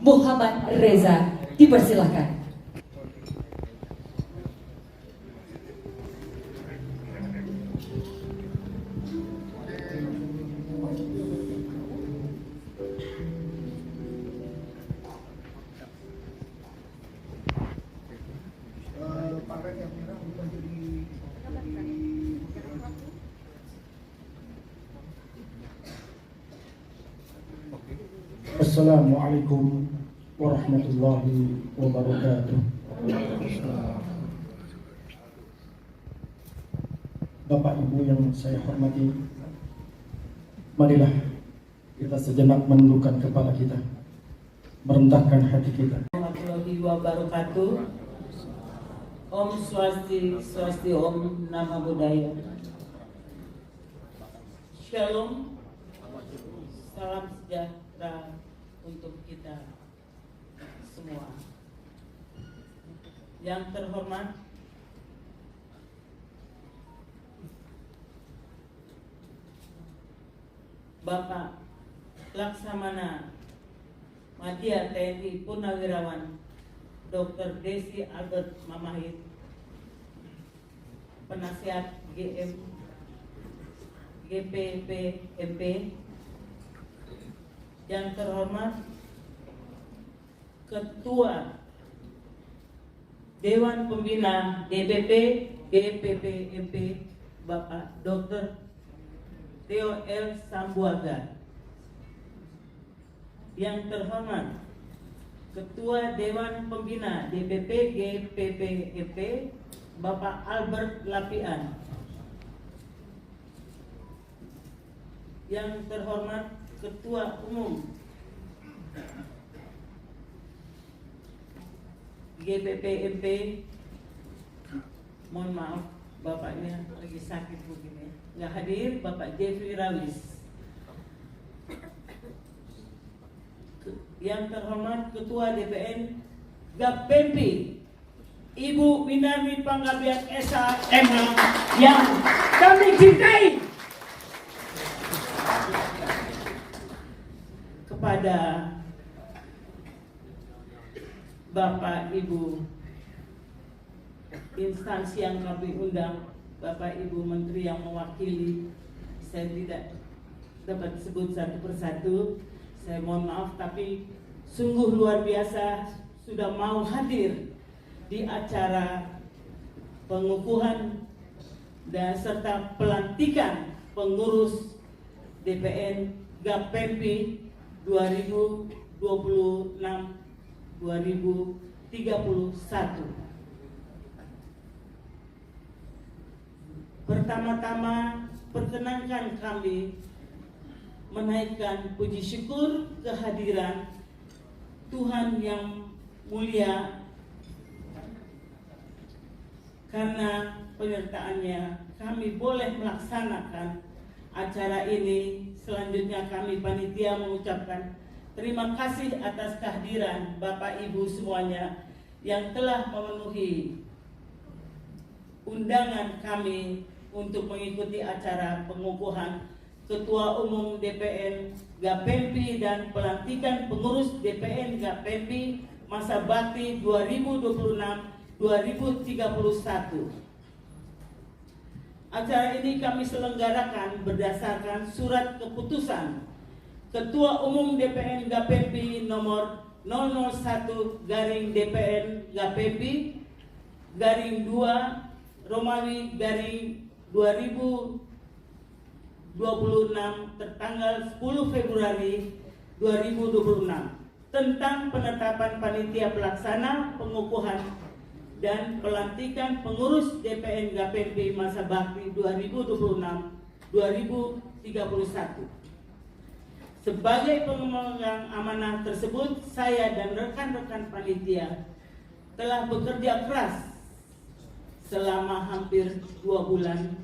Muhammad Reza. Dipersilahkan. Assalamualaikum warahmatullahi wabarakatuh. Bapak Ibu yang saya hormati, marilah kita sejenak menundukkan kepala kita, merendahkan hati kita. Warahmatullahi wabarakatuh. Om Swasti, Om Nama Budaya. Shalom, salam sejahtera untuk kita semua. Yang terhormat Bapak Laksamana Madya TNI Purnawirawan Dr. Desi Albert Mamahit, Penasihat GPPMP. Yang terhormat Ketua Dewan Pembina DPP GPPMP Bapak Dr. Theo L. Sambuaga. Yang terhormat Ketua Dewan Pembina DPP GPPMP Bapak Albert Lapian. Yang terhormat Ketua Umum GPPMP, mohon maaf bapaknya lagi sakit begini, nggak hadir, Bapak Jeffrey Rawis. Yang terhormat Ketua DPN GAPEMPI Ibu Winarni Panggabean SH MH yang kami cintai. Kepada Bapak Ibu instansi yang kami undang, Bapak Ibu Menteri yang mewakili, saya tidak dapat sebut satu persatu, saya mohon maaf, tapi sungguh luar biasa sudah mau hadir di acara pengukuhan dan serta pelantikan pengurus DPN GAPEMPI 2026-2031. Pertama-tama perkenankan kami menaikkan puji syukur kehadiran Tuhan yang mulia, karena penyertaannya kami boleh melaksanakan acara ini. Selanjutnya kami panitia mengucapkan terima kasih atas kehadiran Bapak Ibu semuanya yang telah memenuhi undangan kami untuk mengikuti acara pengukuhan Ketua Umum DPN GAPEMPI dan pelantikan pengurus DPN GAPEMPI masa bakti 2026-2031. Acara ini kami selenggarakan berdasarkan surat keputusan Ketua Umum DPN GAPEMPI nomor 001/DPN GAPEMPI /2 Romawi /2026 tertanggal 10 Februari 2026 tentang penetapan panitia pelaksana pengukuhan dan pelantikan pengurus DPN GAPEMPI masa bakti 2026-2031. Sebagai pemegang amanah tersebut, saya dan rekan-rekan panitia telah bekerja keras selama hampir 2 bulan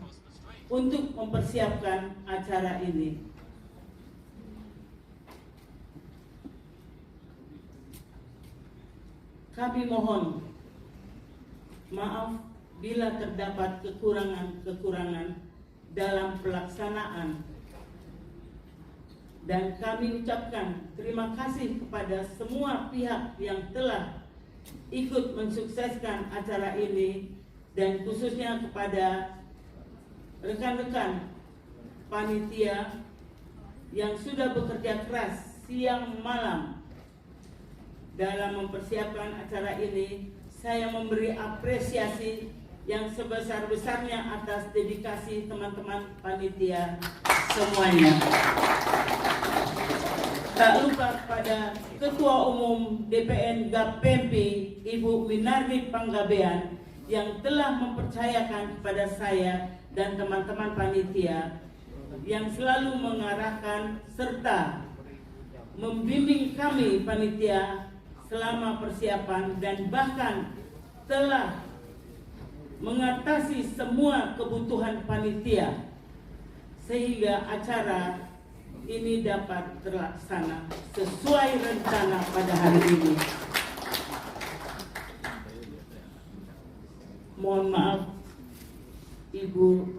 untuk mempersiapkan acara ini. Kami mohon maaf bila terdapat kekurangan-kekurangan dalam pelaksanaan Dan kami ucapkan terima kasih kepada semua pihak yang telah ikut mensukseskan acara ini, dan khususnya kepada rekan-rekan panitia yang sudah bekerja keras siang malam dalam mempersiapkan acara ini. Saya memberi apresiasi yang sebesar-besarnya atas dedikasi teman-teman panitia semuanya. Tak lupa kepada Ketua Umum DPN GAPEMPI Ibu Winardi Panggabean yang telah mempercayakan kepada saya dan teman-teman panitia, yang selalu mengarahkan serta membimbing kami panitia selama persiapan, dan bahkan telah mengatasi semua kebutuhan panitia sehingga acara ini dapat terlaksana sesuai rencana pada hari ini. Mohon maaf, Ibu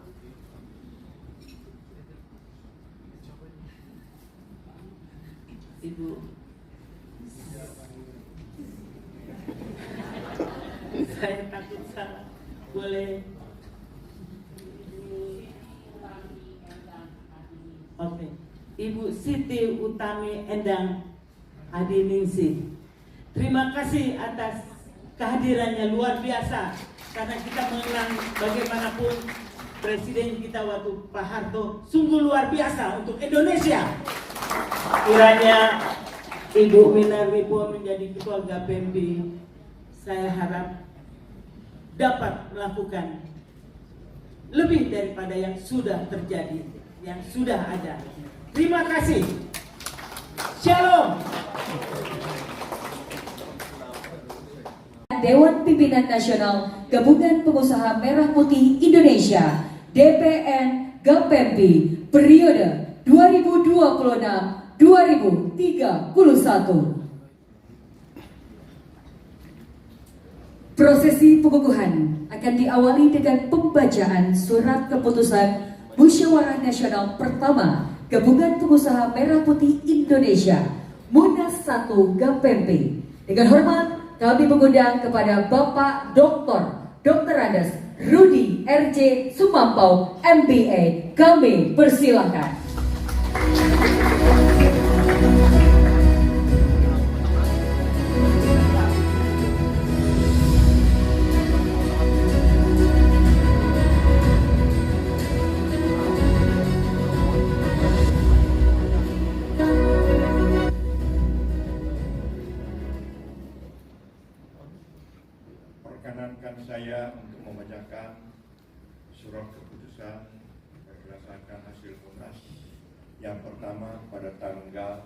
saya takut salah. Boleh? Oke. Ibu Siti Utami Endang Adiningsih. Terima kasih atas kehadirannya, luar biasa. Karena kita mengenang bagaimanapun Presiden kita waktu Pak Harto sungguh luar biasa untuk Indonesia. Kiranya Ibu Winardi pun menjadi Ketua GAPEMPI, saya harap dapat melakukan lebih daripada yang sudah terjadi, yang sudah ada. Terima kasih. Shalom. Dewan Pimpinan Nasional Gabungan Pengusaha Merah Putih Indonesia DPN GAPEMPI periode 2026-2031. Prosesi pengukuhan akan diawali dengan pembacaan surat keputusan Musyawarah Nasional Pertama Gabungan Pengusaha Merah Putih Indonesia Munas 1 GAPEMPI. Dengan hormat kami mengundang kepada Bapak Dr. Andes Rudi RJ Sumampau MBA. Kami persilahkan. Perkenankan saya untuk membacakan surat keputusan berdasarkan hasil Munas yang pertama pada tanggal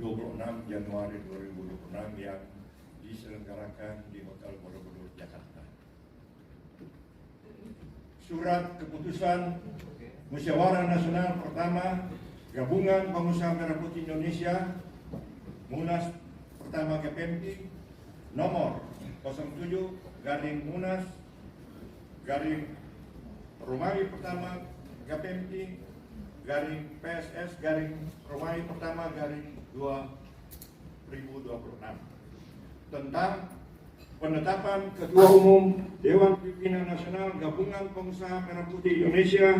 26 Januari 2026 yang diselenggarakan di Hotel Borobudur, Jakarta. Surat keputusan Musyawarah Nasional Pertama Gabungan Pengusaha Merah Putih Indonesia Munas Pertama GAPEMPI nomor 07/Munas/Romawi Pertama GAPEMPI PSS/Romawi Pertama 2026 tentang penetapan Ketua Umum Dewan Pimpinan Nasional Gabungan Pengusaha Merah Putih Indonesia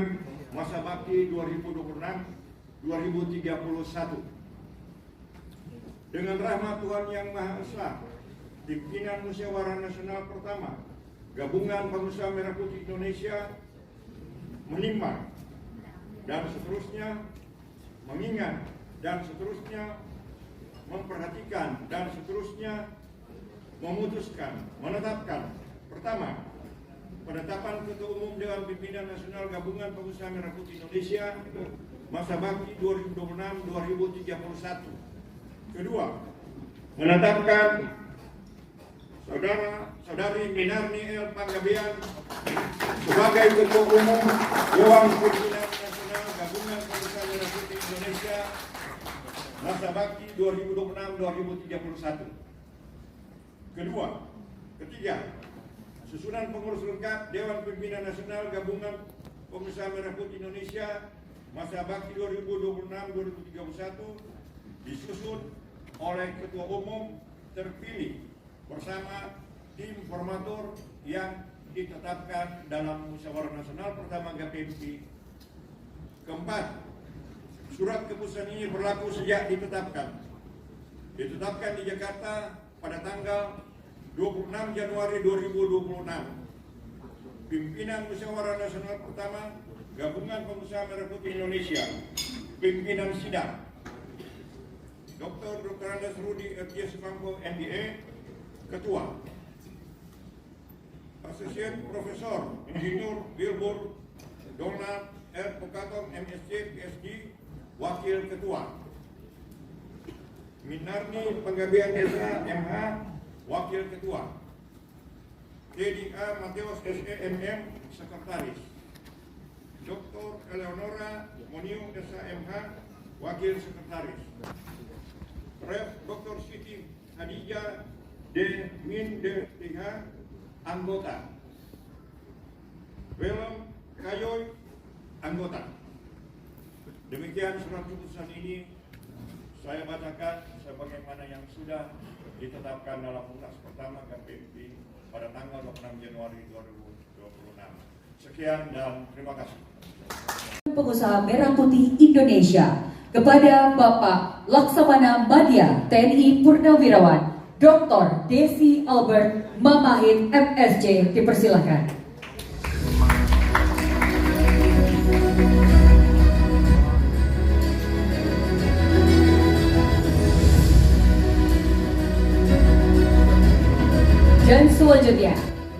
masa bakti 2026-2031. Dengan rahmat Tuhan Yang Maha Esa, Pimpinan Musyawarah Nasional Pertama Gabungan Pengusaha Merah Putih Indonesia menimbang dan seterusnya mengingat dan seterusnya memperhatikan dan seterusnya memutuskan menetapkan: pertama, penetapan Ketua Umum Dewan Pimpinan Nasional Gabungan Pengusaha Merah Putih Indonesia masa bakti 2026-2031. Kedua, menetapkan Saudari Winardi L. Panggabean sebagai Ketua Umum Dewan Pimpinan Nasional Gabungan Pengusaha Merah Putih Indonesia masa bakti 2026-2031. Ketiga, susunan pengurus lengkap Dewan Pimpinan Nasional Gabungan Pengusaha Merah Putih Indonesia masa bakti 2026-2031 disusun oleh Ketua Umum terpilih bersama tim formatur yang ditetapkan dalam Musyawarah Nasional Pertama GPMP. Keempat, surat keputusan ini berlaku sejak ditetapkan di Jakarta pada tanggal 26 Januari 2026. Pimpinan Musyawarah Nasional Pertama Gabungan Pengusaha Merah Putih Indonesia, pimpinan sidang Dr. Andes Rudi F.J. Sukamko, MBA, Ketua. Asosiat Profesor Insinyur Wilbur Donald R. Pokatong, MSc, PhD, Wakil Ketua. Minarni Penggabean Desa, MH, Wakil Ketua. TDA Mateus SEMM, Sekretaris. Dr. Eleonora Moniu SMH, Wakil Sekretaris. Rev. Dr. Siti Hadijah D. Min D. TH, Anggota. Welem Kayoy, Anggota. Demikian surat keputusan ini saya bacakan sebagaimana yang sudah ditetapkan dalam Munas pertama KPMP pada tanggal 26 Januari 2026. Sekian dan terima kasih. Pengusaha Merah Putih Indonesia kepada Bapak Laksamana Madya TNI Purnawirawan Dr. Desi Albert Mamahit MSc, dipersilakan. Dan selanjutnya,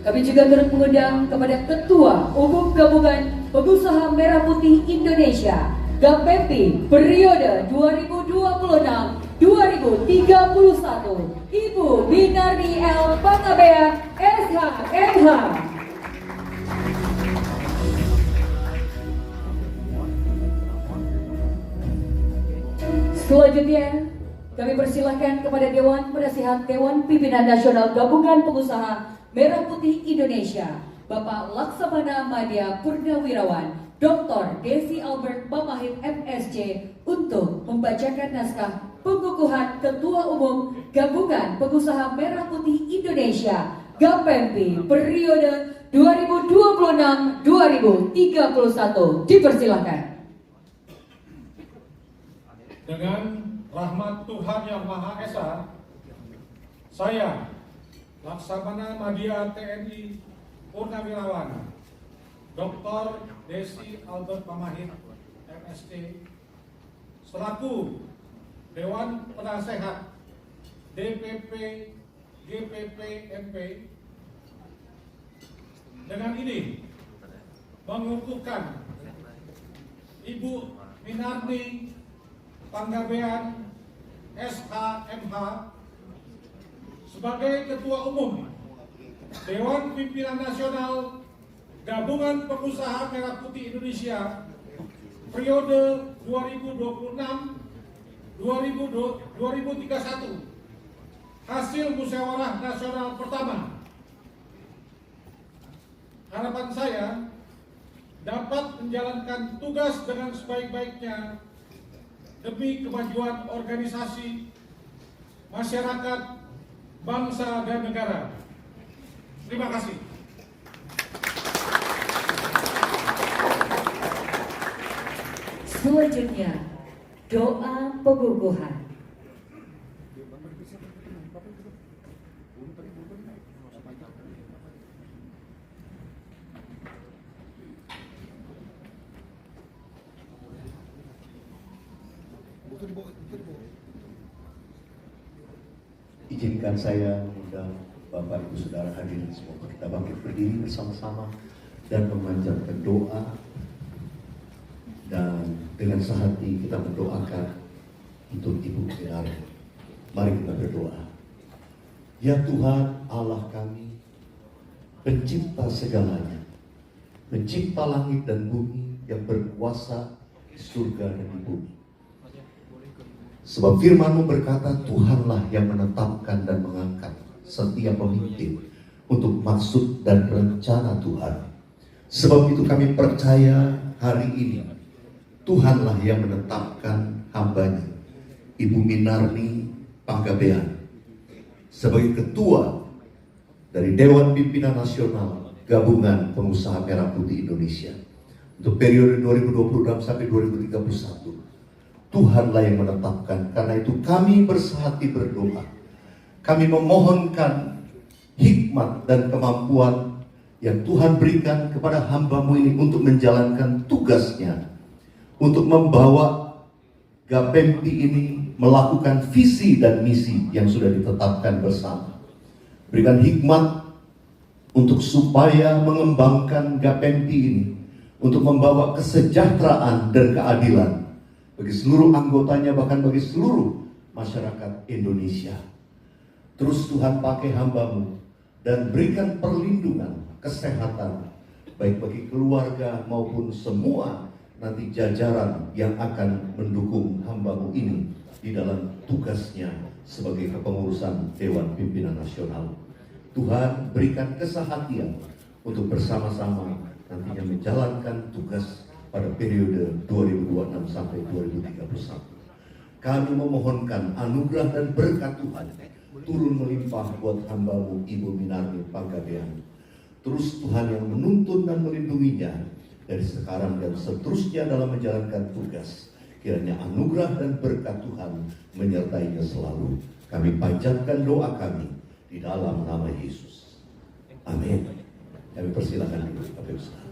kami juga turut mengundang kepada Ketua Umum Gabungan Pengusaha Merah Putih Indonesia GAPEMPI periode 2026-2031, Ibu Binarni L. Panggabean, SHMH. Selanjutnya, kami persilahkan kepada Dewan Penasihat Dewan Pimpinan Nasional Gabungan Pengusaha Merah Putih Indonesia, Bapak Laksamana Madya Purnawirawan Dr. Desi Albert Mamahit MSc untuk membacakan naskah pengukuhan Ketua Umum Gabungan Pengusaha Merah Putih Indonesia GAPEMPI periode 2026-2031. Dipersilakan. Dengan rahmat Tuhan Yang Maha Esa, saya Laksamana Madya TNI Purnawirawan Dr. Desi Albert Mamahit MSc selaku Dewan Penasehat DPP GPP MP dengan ini mengukuhkan Ibu Minarni Panggabean SHMH sebagai Ketua Umum Dewan Pimpinan Nasional Gabungan Pengusaha Merah Putih Indonesia periode 2026-2031 hasil Musyawarah Nasional Pertama. Harapan saya dapat menjalankan tugas dengan sebaik-baiknya demi kemajuan organisasi, masyarakat, bangsa, dan negara. Terima kasih. Selanjutnya, doa pengukuhan. Izinkan saya mengundang Bapak Ibu Saudara hadirin semua, kita bangkit berdiri bersama-sama dan memanjatkan doa, dan dengan sehati kita mendoakan untuk Ibu Minarni. Mari kita berdoa. Ya Tuhan Allah kami, pencipta segalanya, pencipta langit dan bumi, yang berkuasa di surga dan di bumi. Sebab firman-Mu berkata, Tuhanlah yang menetapkan dan mengangkat setiap pemimpin untuk maksud dan rencana Tuhan. Sebab itu kami percaya hari ini Tuhanlah yang menetapkan hambanya, Ibu Minarni Panggabean, sebagai ketua dari Dewan Pimpinan Nasional Gabungan Pengusaha Merah Putih Indonesia untuk periode 2026 sampai 2031. Tuhanlah yang menetapkan. Karena itu kami bersehati berdoa. Kami memohonkan hikmat dan kemampuan yang Tuhan berikan kepada hamba-Mu ini untuk menjalankan tugasnya, untuk membawa Gapempi ini melakukan visi dan misi yang sudah ditetapkan bersama. Berikan hikmat untuk supaya mengembangkan Gapempi ini, untuk membawa kesejahteraan dan keadilan bagi seluruh anggotanya, bahkan bagi seluruh masyarakat Indonesia. Terus Tuhan pakai hamba-Mu dan berikan perlindungan, kesehatan, baik bagi keluarga maupun semua nanti jajaran yang akan mendukung hamba-Mu ini di dalam tugasnya sebagai kepengurusan Dewan Pimpinan Nasional. Tuhan berikan kesehatian untuk bersama-sama nantinya menjalankan tugas pada periode 2026 sampai 2031. Kami memohonkan anugerah dan berkat Tuhan turun melimpah buat hamba-Mu Ibu Minarni Panggabean. Terus Tuhan yang menuntun dan melindunginya dari sekarang dan seterusnya dalam menjalankan tugas. Kiranya anugerah dan berkat Tuhan menyertainya selalu. Kami panjatkan doa kami di dalam nama Yesus. Amin. Kami persilakan dulu Bapak Ustaz.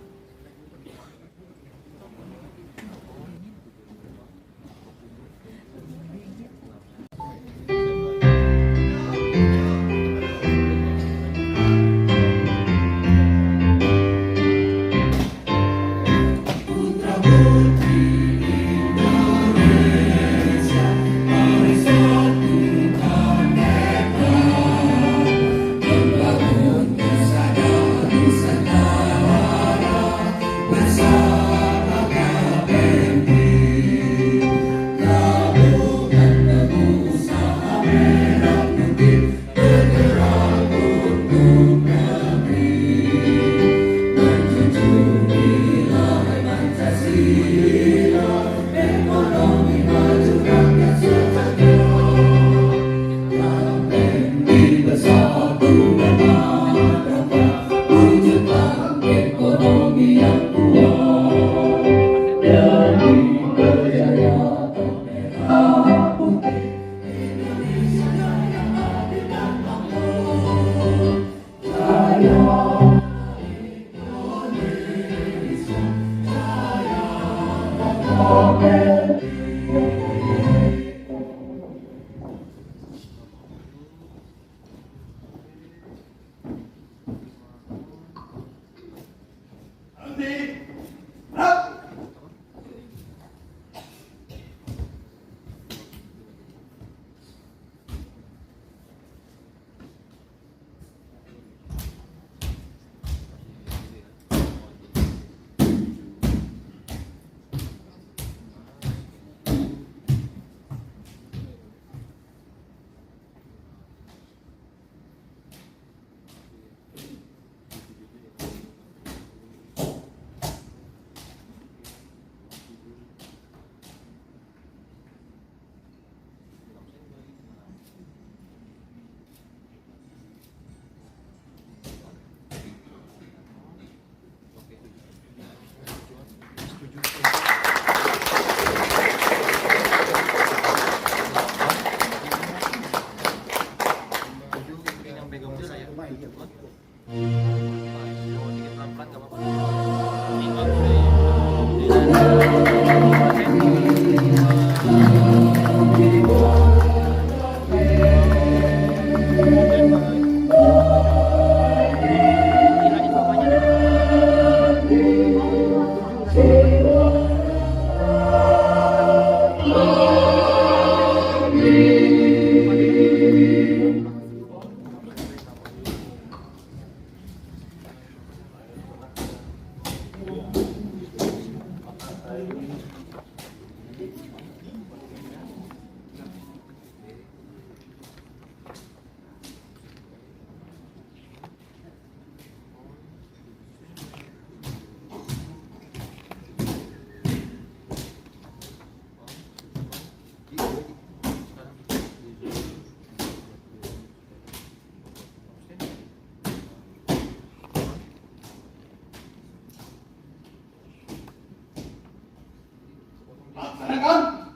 Laksanakan.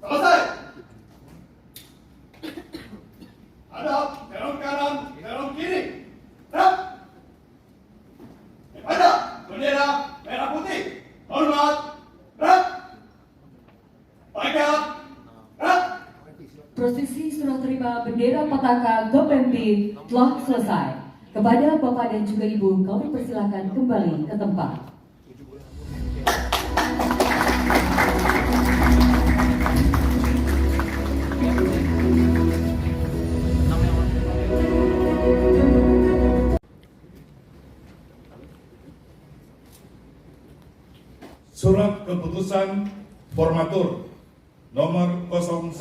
Selesai. Hadap, belok kanan, belok kiri. Gerak. Pada bendera merah putih. Hormat. Gerak. Baiklah. Gerak. Prosesi serah terima bendera Pataka Gapempi telah selesai. Kepada Bapak dan juga Ibu, kami persilakan kembali ke tempat. Surat Keputusan Formatur nomor 01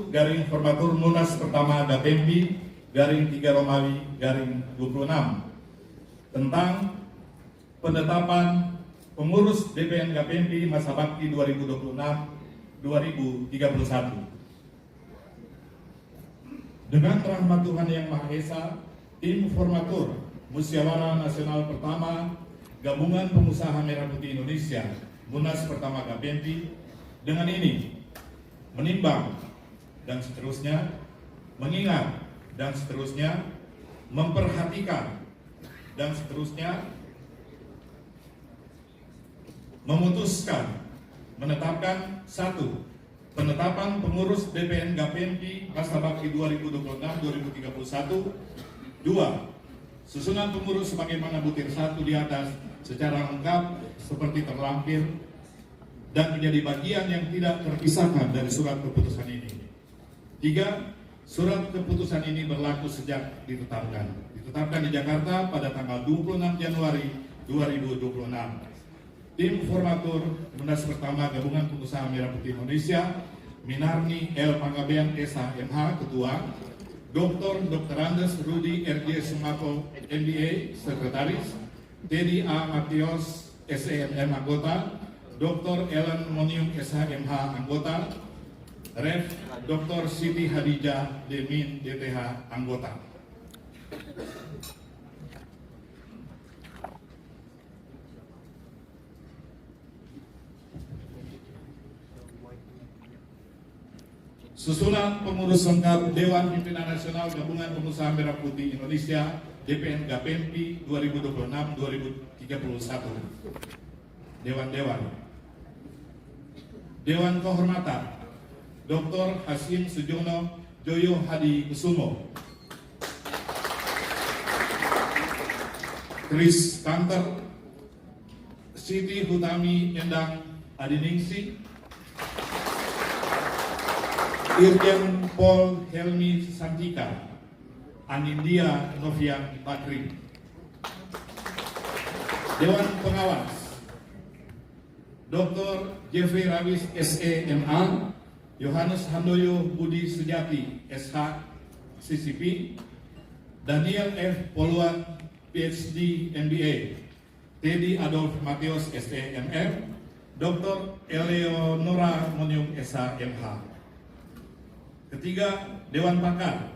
garing Formatur Munas Pertama Gapempi garing 3 Romawi garing 26 tentang penetapan pengurus DPN Gapempi masa bakti 2026-2031. Dengan rahmat Tuhan Yang Maha Esa, tim Formatur Musyawarah Nasional Pertama Gabungan Pengusaha Merah Putih Indonesia Munas Pertama Gapempi dengan ini menimbang dan seterusnya, mengingat dan seterusnya, memperhatikan dan seterusnya, memutuskan menetapkan 1. Penetapan pengurus DPN Gapempi masa bakti 2026-2031. 2. Susunan pengurus sebagaimana butir 1 di atas secara lengkap seperti terlampir dan menjadi bagian yang tidak terpisahkan dari surat keputusan ini. 3. Surat keputusan ini berlaku sejak ditetapkan di Jakarta pada tanggal 26 Januari 2026. Tim Formatur Munas Pertama Gabungan Pengusaha Merah Putih Indonesia, Minarni L. Panggabean SH MH Ketua, Dr. Andes Rudi RJ Sumako MBA Sekretaris, Teddy A. Matios SEMM Anggota, Dr. Ellen Monium SHMH Anggota, Rev. Dr. Siti Hadijah Demin DTH Anggota. Susunan pengurus lengkap Dewan Pimpinan Nasional Gabungan Pengusaha Merah Putih Indonesia DPN Gapempi 2026-2031. Dewan Kehormatan Dr. Hasim Sujono Joyo Hadi Kusumo, Chris Kanter, Siti Hutami Endang Adiningsi, Irjen Pol Helmi Santika, Anindya Novian Bakri. Dewan Pengawas Dr. Jeffrey Rawis SEMA, Yohanes Handoyo Budi Sujati SH CCP, Daniel F. Poluan PhD MBA, Teddy Adolf Matios SEMF, Dr. Eleonora Monium SH MH. Ketiga, Dewan Pakar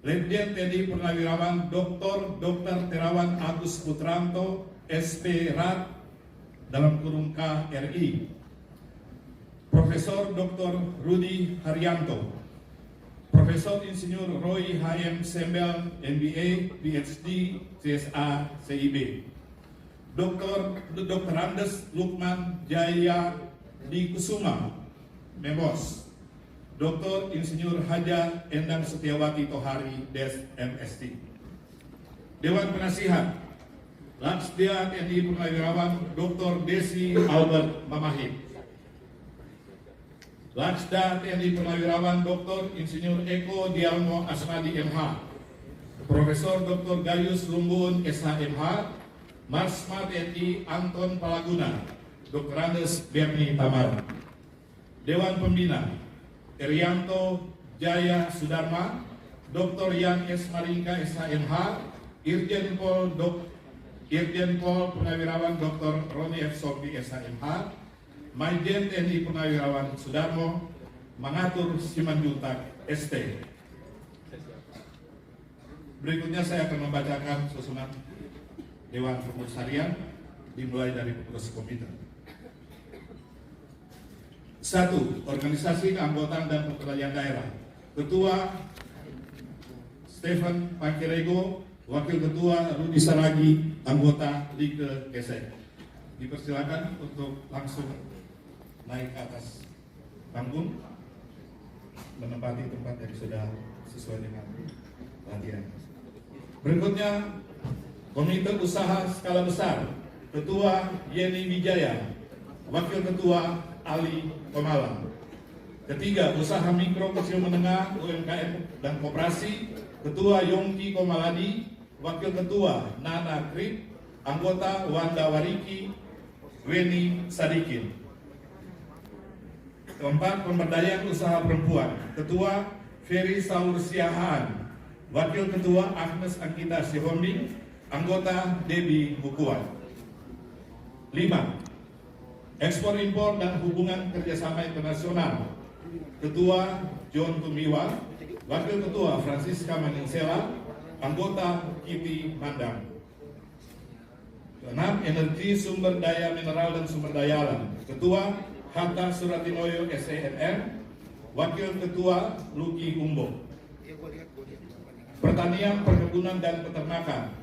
Letjen Teddy Purnawirawan Dr. Terawan Agus Putranto SP Rat dalam kurung KRI, Profesor Dr. Rudi Haryanto, Profesor Insinyur Roy HM Sembel MBA PhD CSA CIB, Dr. Andes Lukman Jaya Di Kusuma MEMOS, Dr. Insinyur Haja Endang Setiawati Tohari Des MST. Dewan Penasihat Laksdia TNI Purnawirawan Dr. Desi Albert Mamahit, Laksda TNI Purnawirawan Dr. Insinyur Eko Dialmo Asmadi MH, Profesor Dr. Gayus Lumbun SHMH, Marsma TNI Anton Palaguna, Dr. Andes Berni Tamar. Dewan Pembina Erianto Jaya Sudarma, Dr. Yan S. Maringka SHMH, Irjen Pol Purnawirawan Dr. Roni F. Sofi SHMH, Maijen TNI Purnawirawan Sudarmo, Mangatur Simanjuntak ST. Berikutnya saya akan membacakan susunan Dewan Pengurus Harian dimulai dari pengurus komite. 1. Organisasi keanggotaan dan pemberdayaan daerah. Ketua Stephen Pakirego, Wakil Ketua Rudi Saragi, anggota Liga Gesek. Dipersilakan untuk langsung naik ke atas panggung, menempati tempat yang sudah sesuai dengan latihan. Berikutnya, Komite Usaha Skala Besar. Ketua Yeni Wijaya, Wakil Ketua Ali Komala. Ketiga, Usaha Mikro Kecil Menengah UMKM dan Koperasi. Ketua Yongki Komaladi, Wakil Ketua Nana Krip, anggota Wanda Wariki, Weni Sadikin. Keempat, Pemberdayaan Usaha Perempuan. Ketua Ferry Saur Siahaan, Wakil Ketua Agnes Angkita Sihombing, anggota Debbie Bukuan. 5. Ekspor Impor dan Hubungan Kerjasama Internasional. Ketua John Tumiwa, Wakil Ketua Francisca Maningsela, anggota Kiti Mandang. 6. Energi Sumber Daya Mineral dan Sumber Daya Alam. Ketua Hatta Suratinoyo SENR, Wakil Ketua Luki Umbo. Pertanian, Perkebunan dan Peternakan.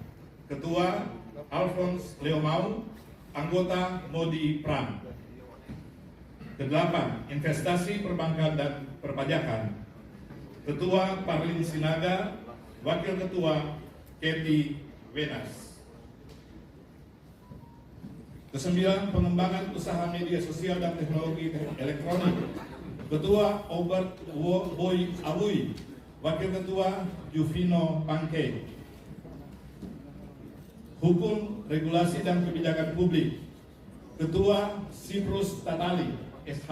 Ketua Alphonse Leomau, anggota Modi Pram. 8. Investasi, Perbankan dan Perpajakan. Ketua Parlin Sinaga, Wakil Ketua Keti Wenas. 9. Pengembangan Usaha Media Sosial dan Teknologi Elektronik. Ketua Obert Boy Awui, Wakil Ketua Juvino Pangke. Hukum, Regulasi dan Kebijakan Publik. Ketua Siprus Tatali SH,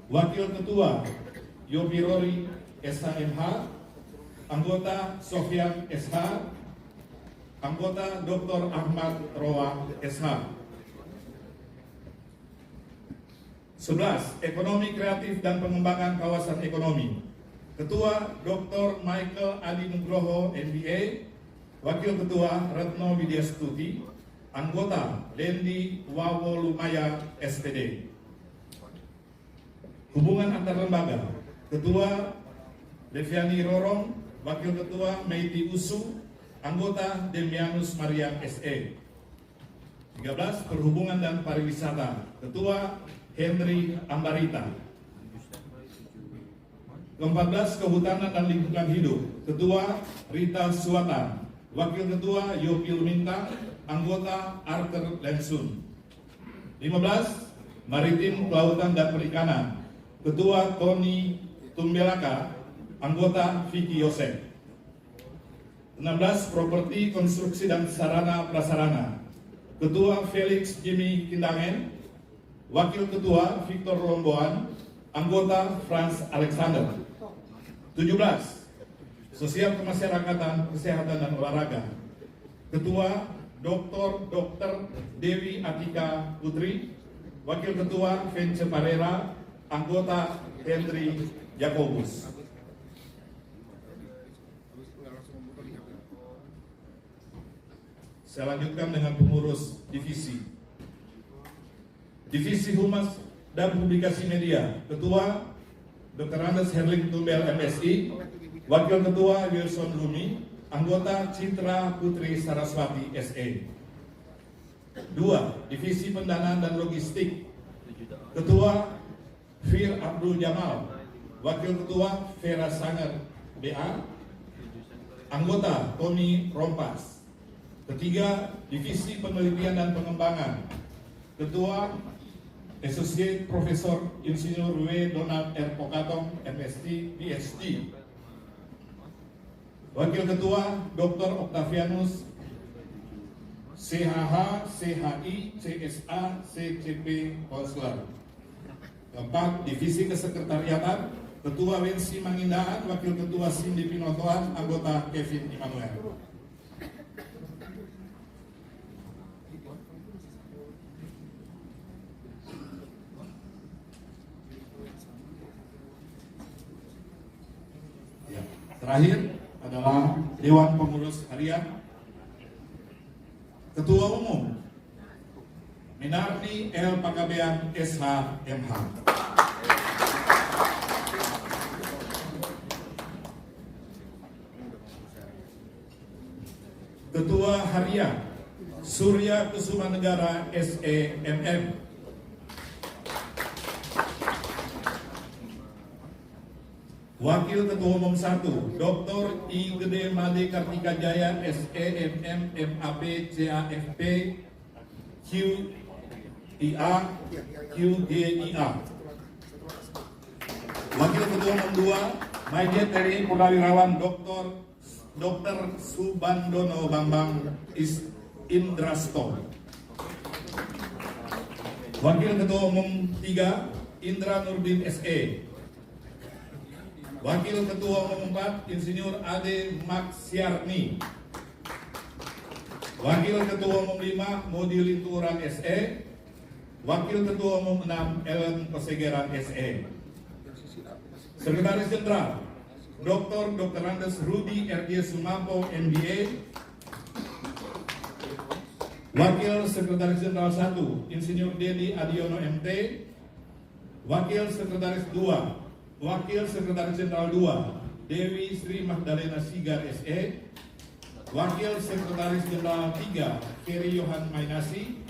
Wakil Ketua Yobirori SHMH, anggota Sofyan SH, anggota Dr. Ahmad Roa SH. 11. Ekonomi Kreatif dan Pengembangan Kawasan Ekonomi. Ketua Dr. Michael Adi Nugroho MBA, Wakil Ketua Retno Widyastuti, anggota Dendi Wawo Lumaya SPD. Hubungan antar lembaga. Ketua Deviani Rorong, Wakil Ketua Meiti Usu, anggota Demianus Mariam SE. 13. Perhubungan dan Pariwisata. Ketua Henry Ambarita. 14. Kehutanan dan Lingkungan Hidup. Ketua Rita Suwatan, Wakil Ketua Yopil Mintang, anggota Arthur Lensun. 15. Maritim, Kelautan dan Perikanan. Ketua Tony Tumbelaka, anggota Vicky Yosef. 16. Properti, Konstruksi dan Sarana Prasarana. Ketua Felix Jimmy Kindangen, Wakil Ketua Victor Lomboan, anggota Franz Alexander. 17. Sosial Kemasyarakatan, Kesehatan dan Olahraga. Ketua Dr. Dewi Atika Putri, Wakil Ketua Vence Parera, anggota Henry Jacobus. Saya lanjutkan dengan pengurus divisi. Divisi Humas dan Publikasi Media. Ketua Dr. Andes Herling Tumbel MSI, Wakil Ketua Wilson Rumi, anggota Citra Putri Saraswati SE. 2. Divisi Pendanaan dan Logistik. Ketua Fir Abdul Jamal, Wakil Ketua Vera Sanger BA, anggota Tony Rompas. 3. Divisi Penelitian dan Pengembangan. Ketua Associate Profesor Insinyur W. Donald R. Pokatong MSc PhD. Wakil Ketua Dr. Octavianus CHH, CHI, CSA, CCP, Konselor. 4. Divisi Kesekretariatan. Ketua Wensi Mangindaan, Wakil Ketua Cindy Pinotoan, anggota Kevin Immanuel. Terakhir adalah Dewan Pengurus Harian. Ketua Umum Minarni L. Panggabean SH MH. Ketua Harian Surya Kusuma Negara SEMM. Wakil Ketua Umum 1 Dr. I. Gede Made Kartika Jaya SEMM MAP CAFP QIA QGIA. Wakil Ketua Umum 2 Majen TNI Purnawirawan Dr. Subandono Bambang Indrasto. Wakil Ketua Umum 3 Indra Nurdin SE. Wakil Ketua Umum 4 Insinyur Ade Maksiarni. Wakil Ketua Umum 5 Modi Linturan SE. Wakil Ketua Umum 6 Ellen Kosegeran SE. Sekretaris Jenderal Dr. Andes Rudi RJ Sumampo MBA. Wakil Sekretaris Jenderal 1 Insinyur Dedi Adiono MT. Wakil Sekretaris 2 Wakil Sekretaris Jenderal 2 Dewi Sri Magdalena Sigar SE. Wakil Sekretaris Jenderal 3 Keri Yohan Mainasi.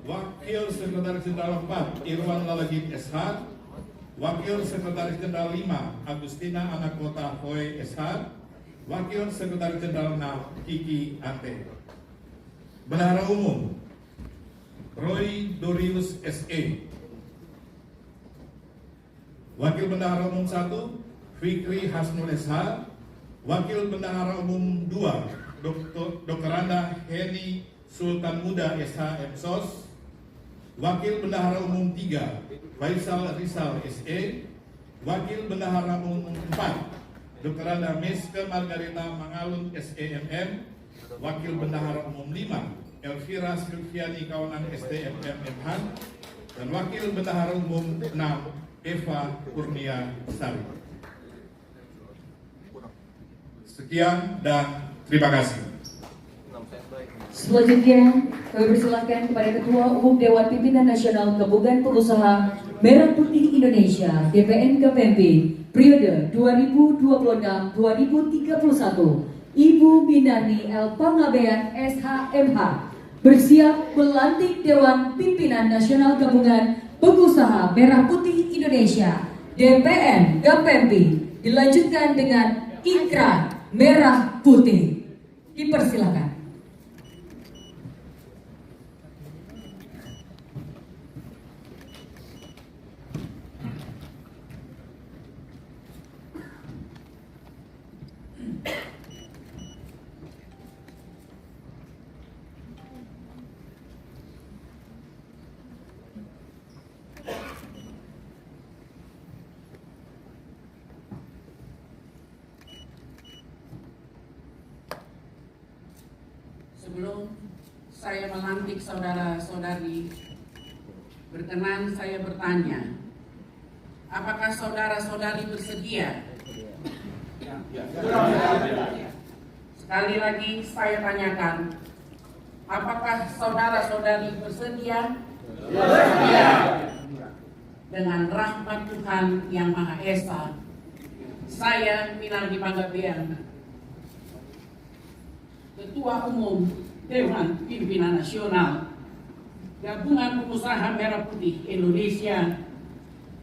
Wakil Sekretaris Jenderal 4 Irwan Lalagit SH. Wakil Sekretaris Jenderal 5 Agustina Anakota Hoy SH. Wakil Sekretaris Jenderal 6 Kiki Ante. Bendahara Umum Roy Dorius SE. Wakil Bendahara Umum 1 Fikri Hasnul SH. Wakil Bendahara Umum 2 Dr. Anda Heni Sultan Muda SH MSOS. Wakil Bendahara Umum 3 Faisal Rizal SE. Wakil Bendahara Umum 4 Dr. Anda Meske Margarita Mangalun SEMM. Wakil Bendahara Umum 5 Elvira Silviani Kawanan STMM MH. Dan Wakil Bendahara Umum 6 Eva Kurnia Sari. Sekian dan terima kasih. Selanjutnya, kami persilakan kepada Ketua Umum Dewan Pimpinan Nasional Gabungan Pengusaha Merah Putih Indonesia (DPN KPMP) periode 2026-2031, Ibu Minarni L. Panggabean SHMH, bersiap melantik Dewan Pimpinan Nasional Gabungan Pengusaha Merah Putih Indonesia (DPN KPMP). Dilanjutkan dengan ikrar merah putih. Dipersilakan. Sebelum saya melantik saudara-saudari, berkenan saya bertanya, apakah saudara-saudari bersedia? Sekali lagi saya tanyakan, apakah saudara-saudari bersedia? Bersedia. Dengan rahmat Tuhan Yang Maha Esa, saya Minarni Panggabean, Ketua Umum Dewan Pimpinan Nasional Gabungan Pengusaha Merah Putih Indonesia,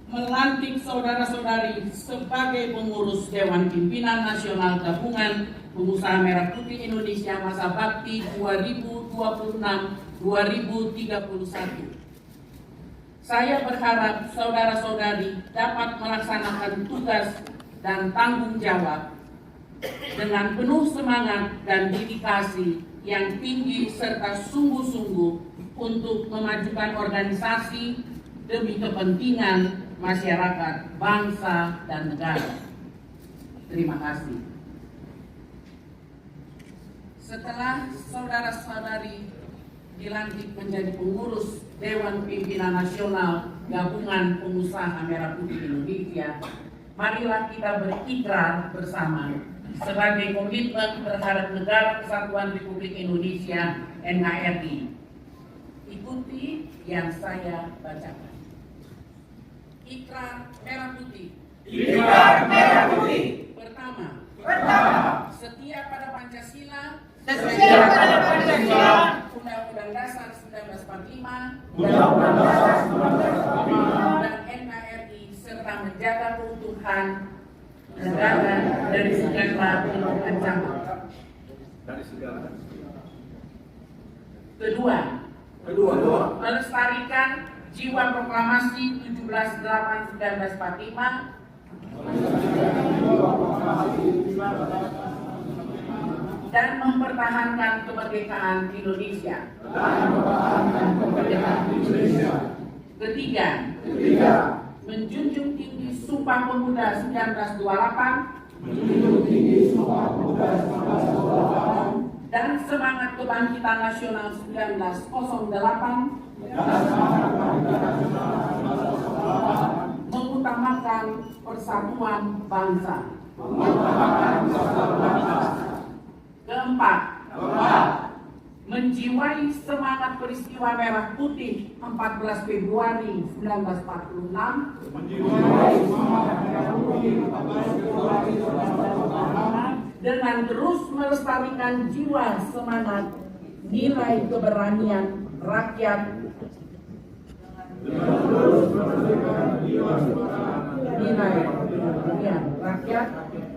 melantik saudara-saudari sebagai pengurus Dewan Pimpinan Nasional Gabungan Pengusaha Merah Putih Indonesia masa bakti 2026-2031. Saya berharap saudara-saudari dapat melaksanakan tugas dan tanggung jawab dengan penuh semangat dan dedikasi yang tinggi serta sungguh-sungguh untuk memajukan organisasi demi kepentingan masyarakat, bangsa, dan negara. Terima kasih. Setelah saudara-saudari dilantik menjadi pengurus Dewan Pimpinan Nasional Gabungan Pengusaha Merah Putih Indonesia, marilah kita berikrar bersama sebagai komitmen terhadap Negara Kesatuan Republik Indonesia NKRI. Ikuti yang saya bacakan. Ikrar merah putih. Ikrar merah putih. Pertama, setia pada Pancasila. Setia pada Pancasila. Undang-Undang Dasar 1945. Undang-Undang Dasar 1945. Dan NKRI serta menjaga keutuhan negara dari segala bentuk ancaman. Kedua, melestarikan jiwa proklamasi 17/8/1945 dan mempertahankan kemerdekaan Indonesia. Ketiga, menjunjung tinggi Sumpah Pemuda 1928 dan semangat kebangkitan nasional 1908 mengutamakan persatuan bangsa. Keempat, menjiwai semangat peristiwa Merah Putih 14 Februari 1946 dengan terus melestarikan jiwa semangat nilai keberanian rakyat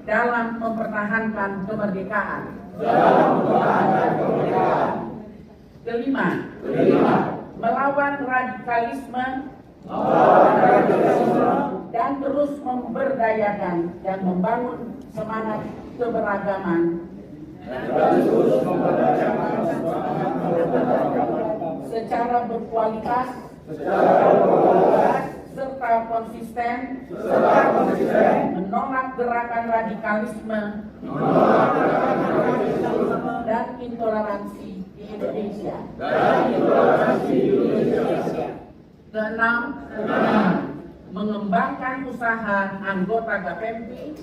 dalam mempertahankan kemerdekaan. Kelima, melawan radikalisme dan terus memberdayakan dan membangun semangat keberagaman secara berkualitas serta konsisten menolak gerakan radikalisme dan intoleransi di Indonesia. Keenam, mengembangkan usaha anggota GAPEMPI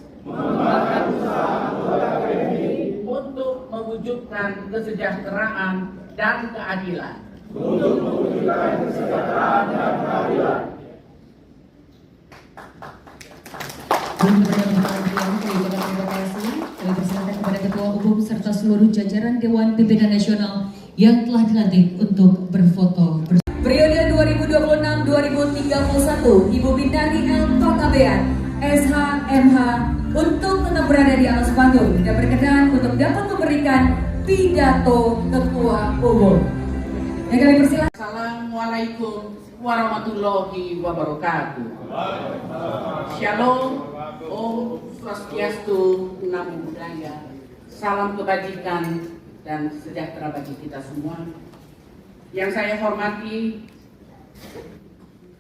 untuk mewujudkan kesejahteraan dan keadilan. Terima kasih. Kami persilakan kepada Ketua Umum serta seluruh jajaran Dewan Pimpinan Nasional yang telah dilantik untuk berfoto. Periode 2026-2031, Ibu Bintani L. Panggabean, SHMH, untuk tetap berada di atas panggung dan berkenan untuk dapat memberikan pidato Ketua Umum. Yang kami persilakan. Assalamualaikum warahmatullahi wabarakatuh. Shalom, Om Swastiastu, Namo Buddhaya. Salam kebajikan dan sejahtera bagi kita semua. Yang saya hormati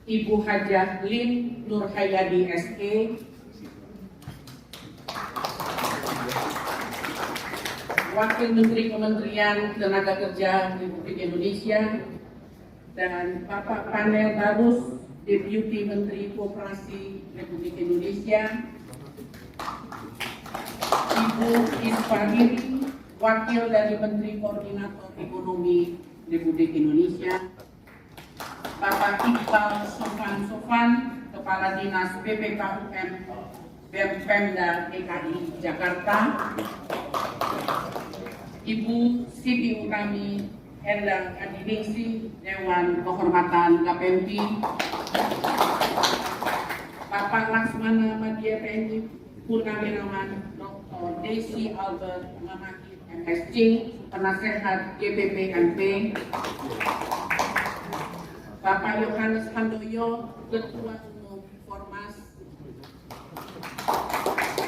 Ibu Hajah Lin Nurhayadi SE, Wakil Menteri Kementerian Tenaga Kerja Republik Indonesia, dan Bapak Panel Darus, Deputi Menteri Koperasi Republik Indonesia, Ibu Isfahiri, Wakil dari Menteri Koordinator Ekonomi Republik Indonesia, Bapak Iqbal Sofan, Kepala Dinas PPKUM Pemda DKI Jakarta, Ibu Siti Utami Endang Adiningsi, Dewan Kehormatan GAPEMPI, Bapak Laksmana Madya TNI Purnawirawan Dr. Desi Albert Mamaki MSc, Penasehat GPPMP, Bapak Yohanes Handoyo, Ketua Umum Formas,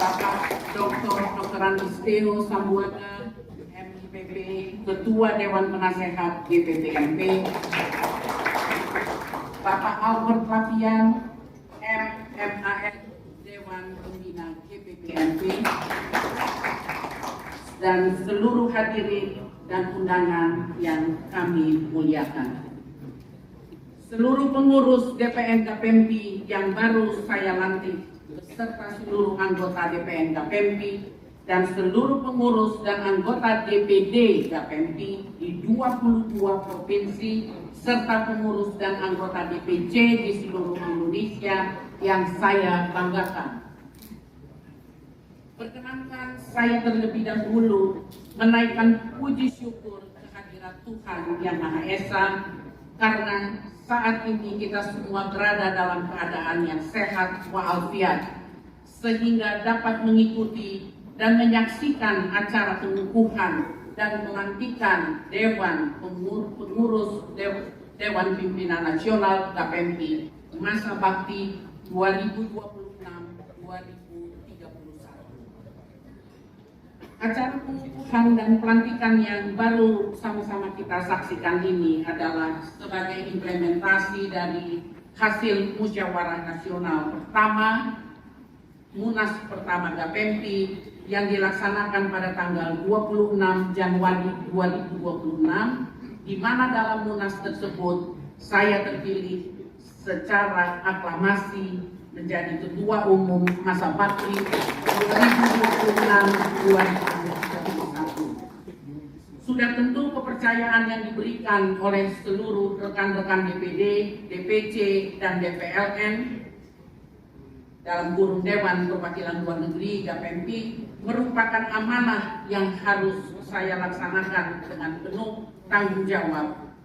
Bapak Dr. Andisteo Sambuaga, MIPB, Ketua Dewan Penasehat GPPMP, Bapak Albert Lapian, MMAN, Dewan Pembina GPPMP, dan seluruh hadirin dan undangan yang kami muliakan. Seluruh pengurus DPN GAPEMPI yang baru saya lantik, beserta seluruh anggota DPN GAPEMPI dan seluruh pengurus dan anggota DPD Gapempi di 22 provinsi serta pengurus dan anggota DPC di seluruh Indonesia yang saya banggakan. Perkenankan saya terlebih dahulu menaikkan puji syukur kehadirat Tuhan Yang Maha Esa karena saat ini kita semua berada dalam keadaan yang sehat walafiat sehingga dapat mengikuti dan menyaksikan acara pengukuhan dan pelantikan Dewan Pengurus Dewan Pimpinan Nasional Gapempi masa bakti 2026-2031. Acara pengukuhan dan pelantikan yang baru sama-sama kita saksikan ini adalah sebagai implementasi dari hasil musyawarah nasional pertama Munas pertama Gapempi yang dilaksanakan pada tanggal 26 Januari 2026, di mana dalam Munas tersebut saya terpilih secara aklamasi menjadi Ketua Umum masa bakti 2026-2031. Sudah tentu kepercayaan yang diberikan oleh seluruh rekan-rekan DPD, DPC, dan DPLN dalam kurung Dewan Perwakilan Luar Negeri Gapempi merupakan amanah yang harus saya laksanakan dengan penuh tanggung jawab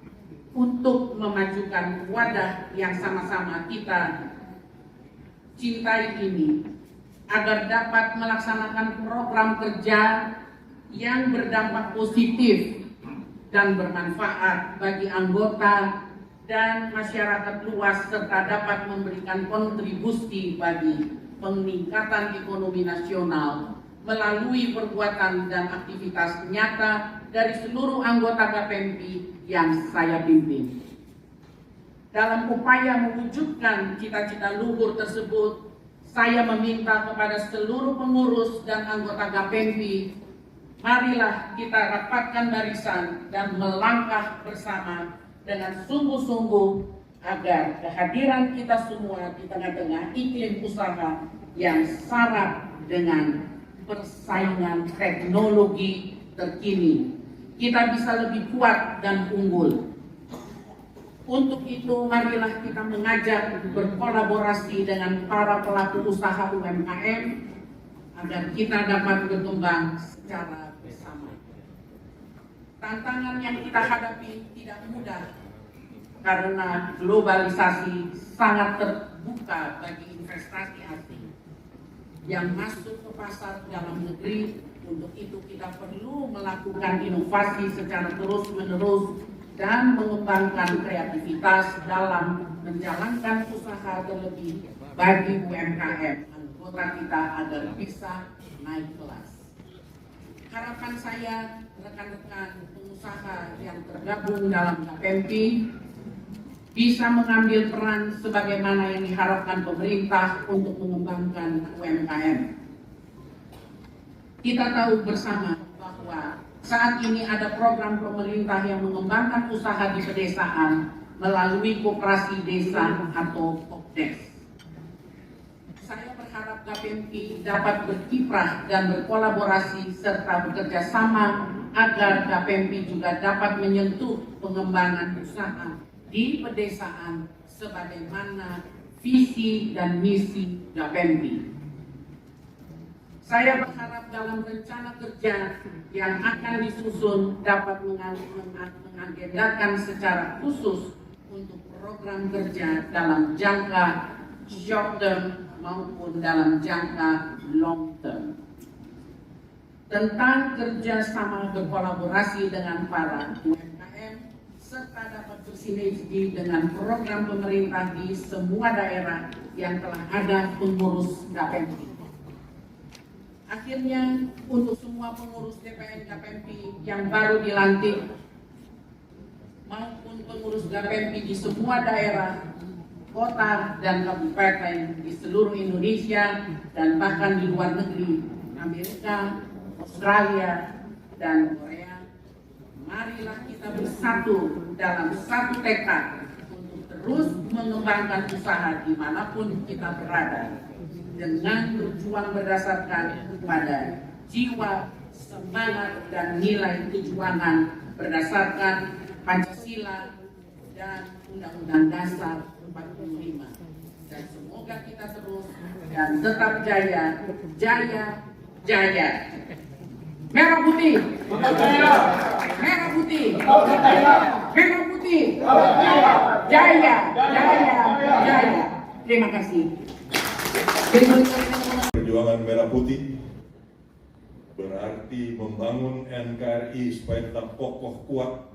untuk memajukan wadah yang sama-sama kita cintai ini agar dapat melaksanakan program kerja yang berdampak positif dan bermanfaat bagi anggota dan masyarakat luas serta dapat memberikan kontribusi bagi peningkatan ekonomi nasional melalui perbuatan dan aktivitas nyata dari seluruh anggota Gapempi yang saya pimpin. Dalam upaya mewujudkan cita-cita luhur tersebut, saya meminta kepada seluruh pengurus dan anggota Gapempi, marilah kita rapatkan barisan dan melangkah bersama dengan sungguh-sungguh agar kehadiran kita semua di tengah-tengah iklim usaha yang syarat dengan persaingan teknologi terkini, kita bisa lebih kuat dan unggul. Untuk itu, marilah kita mengajak berkolaborasi dengan para pelaku usaha UMKM agar kita dapat berkembang secara bersama. Tantangan yang kita hadapi tidak mudah karena globalisasi sangat terbuka bagi investasi asing yang masuk ke pasar dalam negeri. Untuk itu kita perlu melakukan inovasi secara terus-menerus dan mengembangkan kreativitas dalam menjalankan usaha terlebih bagi UMKM anggota kita agar bisa naik kelas. Harapan saya, rekan-rekan pengusaha yang tergabung dalam Gapempi bisa mengambil peran sebagaimana yang diharapkan pemerintah untuk mengembangkan UMKM. Kita tahu bersama bahwa saat ini ada program pemerintah yang mengembangkan usaha di pedesaan melalui koperasi desa atau KOPDES. Saya berharap Gapempi dapat berkiprah dan berkolaborasi serta bekerja sama agar Gapempi juga dapat menyentuh pengembangan usaha di pedesaan sebagaimana visi dan misi Gapempi. Saya berharap dalam rencana kerja yang akan disusun dapat mengagendakan secara khusus untuk program kerja dalam jangka short term maupun dalam jangka long term. Tentang kerjasama berkolaborasi dengan para UMKM serta dapat bersinergi dengan program pemerintah di semua daerah yang telah ada pengurus Gapempi. Akhirnya, untuk semua pengurus DPN Gapempi yang baru dilantik maupun pengurus Gapempi di semua daerah, kota, dan kabupaten di seluruh Indonesia dan bahkan di luar negeri, Amerika, Australia, dan Korea, marilah kita bersatu dalam satu tekad untuk terus mengembangkan usaha dimanapun kita berada dengan berjuang berdasarkan pada jiwa, semangat, dan nilai kejuangan berdasarkan Pancasila dan Undang-Undang Dasar 45. Dan semoga kita terus dan tetap jaya, jaya, jaya. Merah putih, merah putih, merah putih, jaya, jaya, jaya. Terima kasih. Perjuangan Merah Putih berarti membangun NKRI supaya tetap kokoh kuat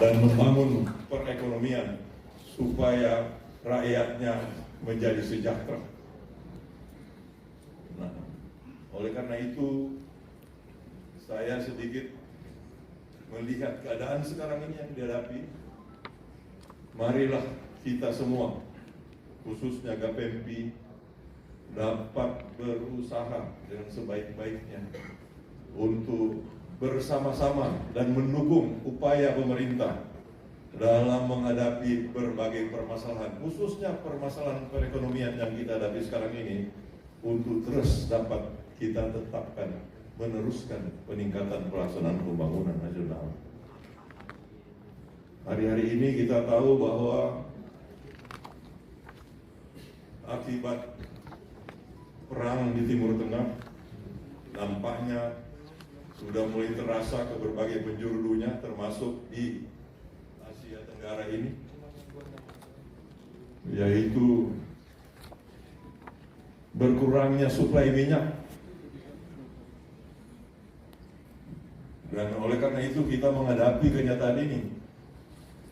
dan membangun perekonomian supaya rakyatnya menjadi sejahtera. Nah, oleh karena itu saya sedikit melihat keadaan sekarang ini yang dihadapi. Marilah kita semua, khususnya GAPEMPI, dapat berusaha dengan sebaik-baiknya untuk bersama-sama dan mendukung upaya pemerintah dalam menghadapi berbagai permasalahan, khususnya permasalahan perekonomian yang kita hadapi sekarang ini, untuk terus dapat kita tetapkan meneruskan peningkatan pelaksanaan pembangunan nasional. Hari-hari ini kita tahu bahwa akibat perang di Timur Tengah nampaknya sudah mulai terasa ke berbagai penjuru dunia, termasuk di Asia Tenggara ini, yaitu berkurangnya suplai minyak. Dan oleh karena itu kita menghadapi kenyataan ini.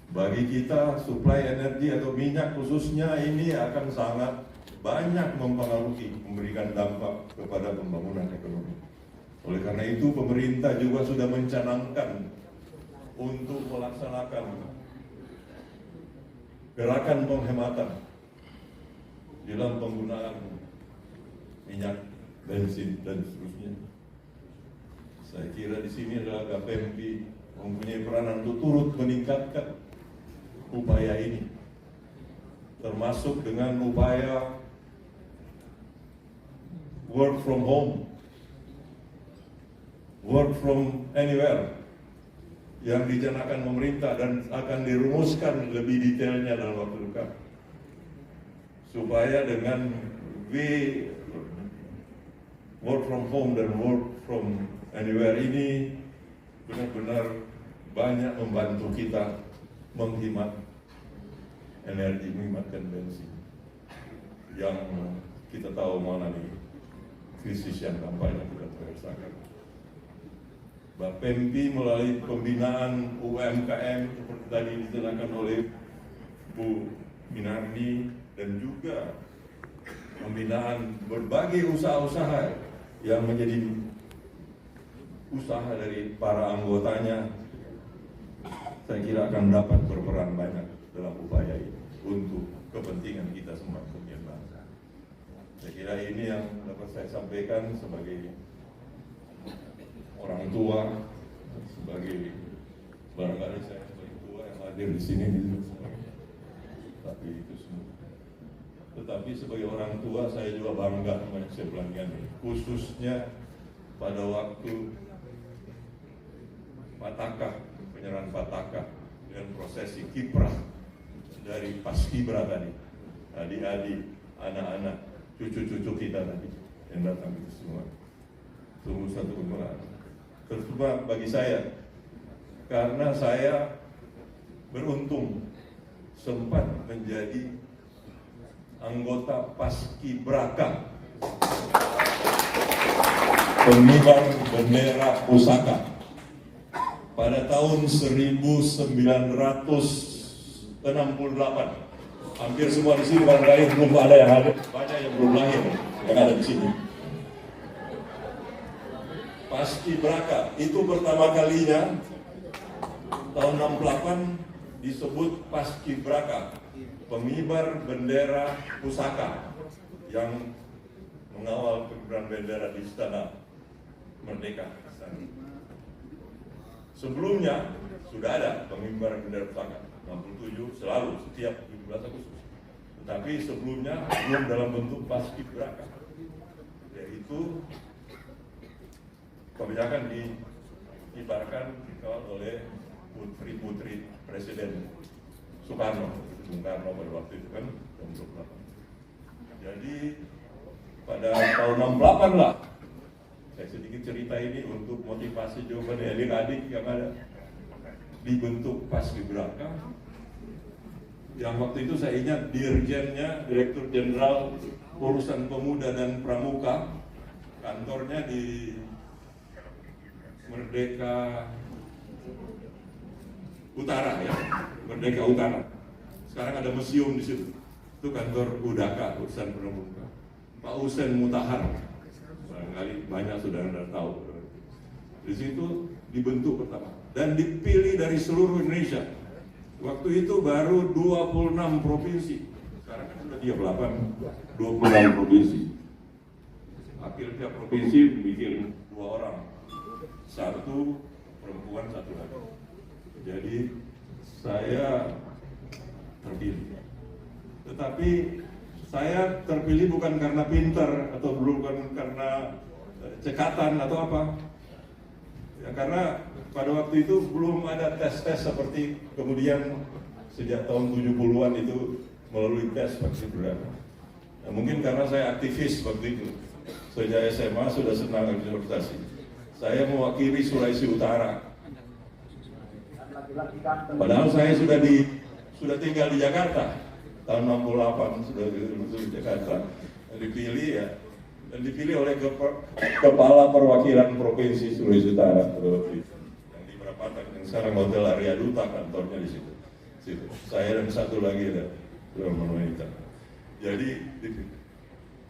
Bagi kita, suplai energi atau minyak khususnya ini akan sangat banyak mempengaruhi, memberikan dampak kepada pembangunan ekonomi. Oleh karena itu, pemerintah juga sudah mencanangkan untuk melaksanakan gerakan penghematan dalam penggunaan minyak, bensin, dan seterusnya. Saya kira di sini adalah GAPEMPI mempunyai peranan untuk turut meningkatkan upaya ini, termasuk dengan upaya work from home, work from anywhere yang dicanangkan pemerintah dan akan dirumuskan lebih detailnya dalam waktu dekat, supaya dengan work from home dan work from anywhere ini benar-benar banyak membantu kita menghemat energi, menghematkan bensin yang kita tahu mana nih krisis yang nampaknya kita rasakan. GAPEMPI melalui pembinaan UMKM seperti tadi dijelaskan oleh Bu Minarni, dan juga pembinaan berbagai usaha-usaha yang menjadi usaha dari para anggotanya, saya kira akan dapat berperan banyak dalam upaya ini untuk kepentingan kita semua, kepentingan bangsa. Saya kira ini yang dapat saya sampaikan sebagai orang tua, sebagai barangkali saya sebagai tua yang hadir di sini, tapi itu semua. Tetapi sebagai orang tua saya juga bangga dengan saya pelanggan ini, khususnya pada waktu Patakah, penyerahan Patakah dengan prosesi kiprah dari Paskibra tadi, adik-adik, anak-anak, cucu-cucu kita tadi yang datang itu semua, sungguh satu kemuliaan. Terutama bagi saya, karena saya beruntung sempat menjadi anggota Paskibraka, pengibar bendera pusaka pada tahun 1968. Hampir semua di sini barangkali belum ada yang hadir, banyak yang belum lahir yang ada di sini. Paskibraka itu pertama kalinya tahun 68 disebut Paskibraka, pengibar bendera pusaka yang mengawal pengibaran bendera di Istana Merdeka. Sebelumnya sudah ada pengibar bendera pusaka 67 selalu setiap 17 Agustus. Tetapi sebelumnya belum dalam bentuk Paskibraka. Dari itu kebanyakan dikibarkan oleh putri-putri Presiden Soekarno, Bung Karno pada waktu itu kan tahun 28. Jadi pada tahun 68 lah, saya sedikit cerita ini untuk motivasi juga dari adik-adik yang ada dibentuk Paskibraka. Yang waktu itu saya ingat dirjennya, Direktur Jenderal Urusan Pemuda dan Pramuka, kantornya di Merdeka Utara ya, Merdeka Utara. Sekarang ada museum di situ. Itu kantor Udaka, Urusan Pramuka. Pak Hussein Mutahar, barangkali banyak sudah Anda tahu. Di situ dibentuk pertama dan dipilih dari seluruh Indonesia. Waktu itu baru 26 provinsi. Sekarang kan sudah 26 provinsi. Wakil tiap provinsi bikin 2 orang. 1 perempuan, 1 laki. Jadi saya terpilih. Tetapi saya terpilih bukan karena pintar atau bukan karena cekatan atau apa. Ya, karena pada waktu itu belum ada tes-tes seperti kemudian sejak tahun 70-an itu melalui tes Paskibraka. Nah, mungkin karena saya aktivis waktu itu. Sejak SMA sudah senang organisasi. Saya mewakili Sulawesi Utara. Padahal saya sudah tinggal di Jakarta. Tahun 68 sudah di Jakarta. Dipilih ya. Dan dipilih oleh Kepala Perwakilan Provinsi Sulawesi Utara yang di Perapatan, yang sekarang Hotel Arya Duta kantornya di situ. Saya dan 1 lagi ada wanita. Jadi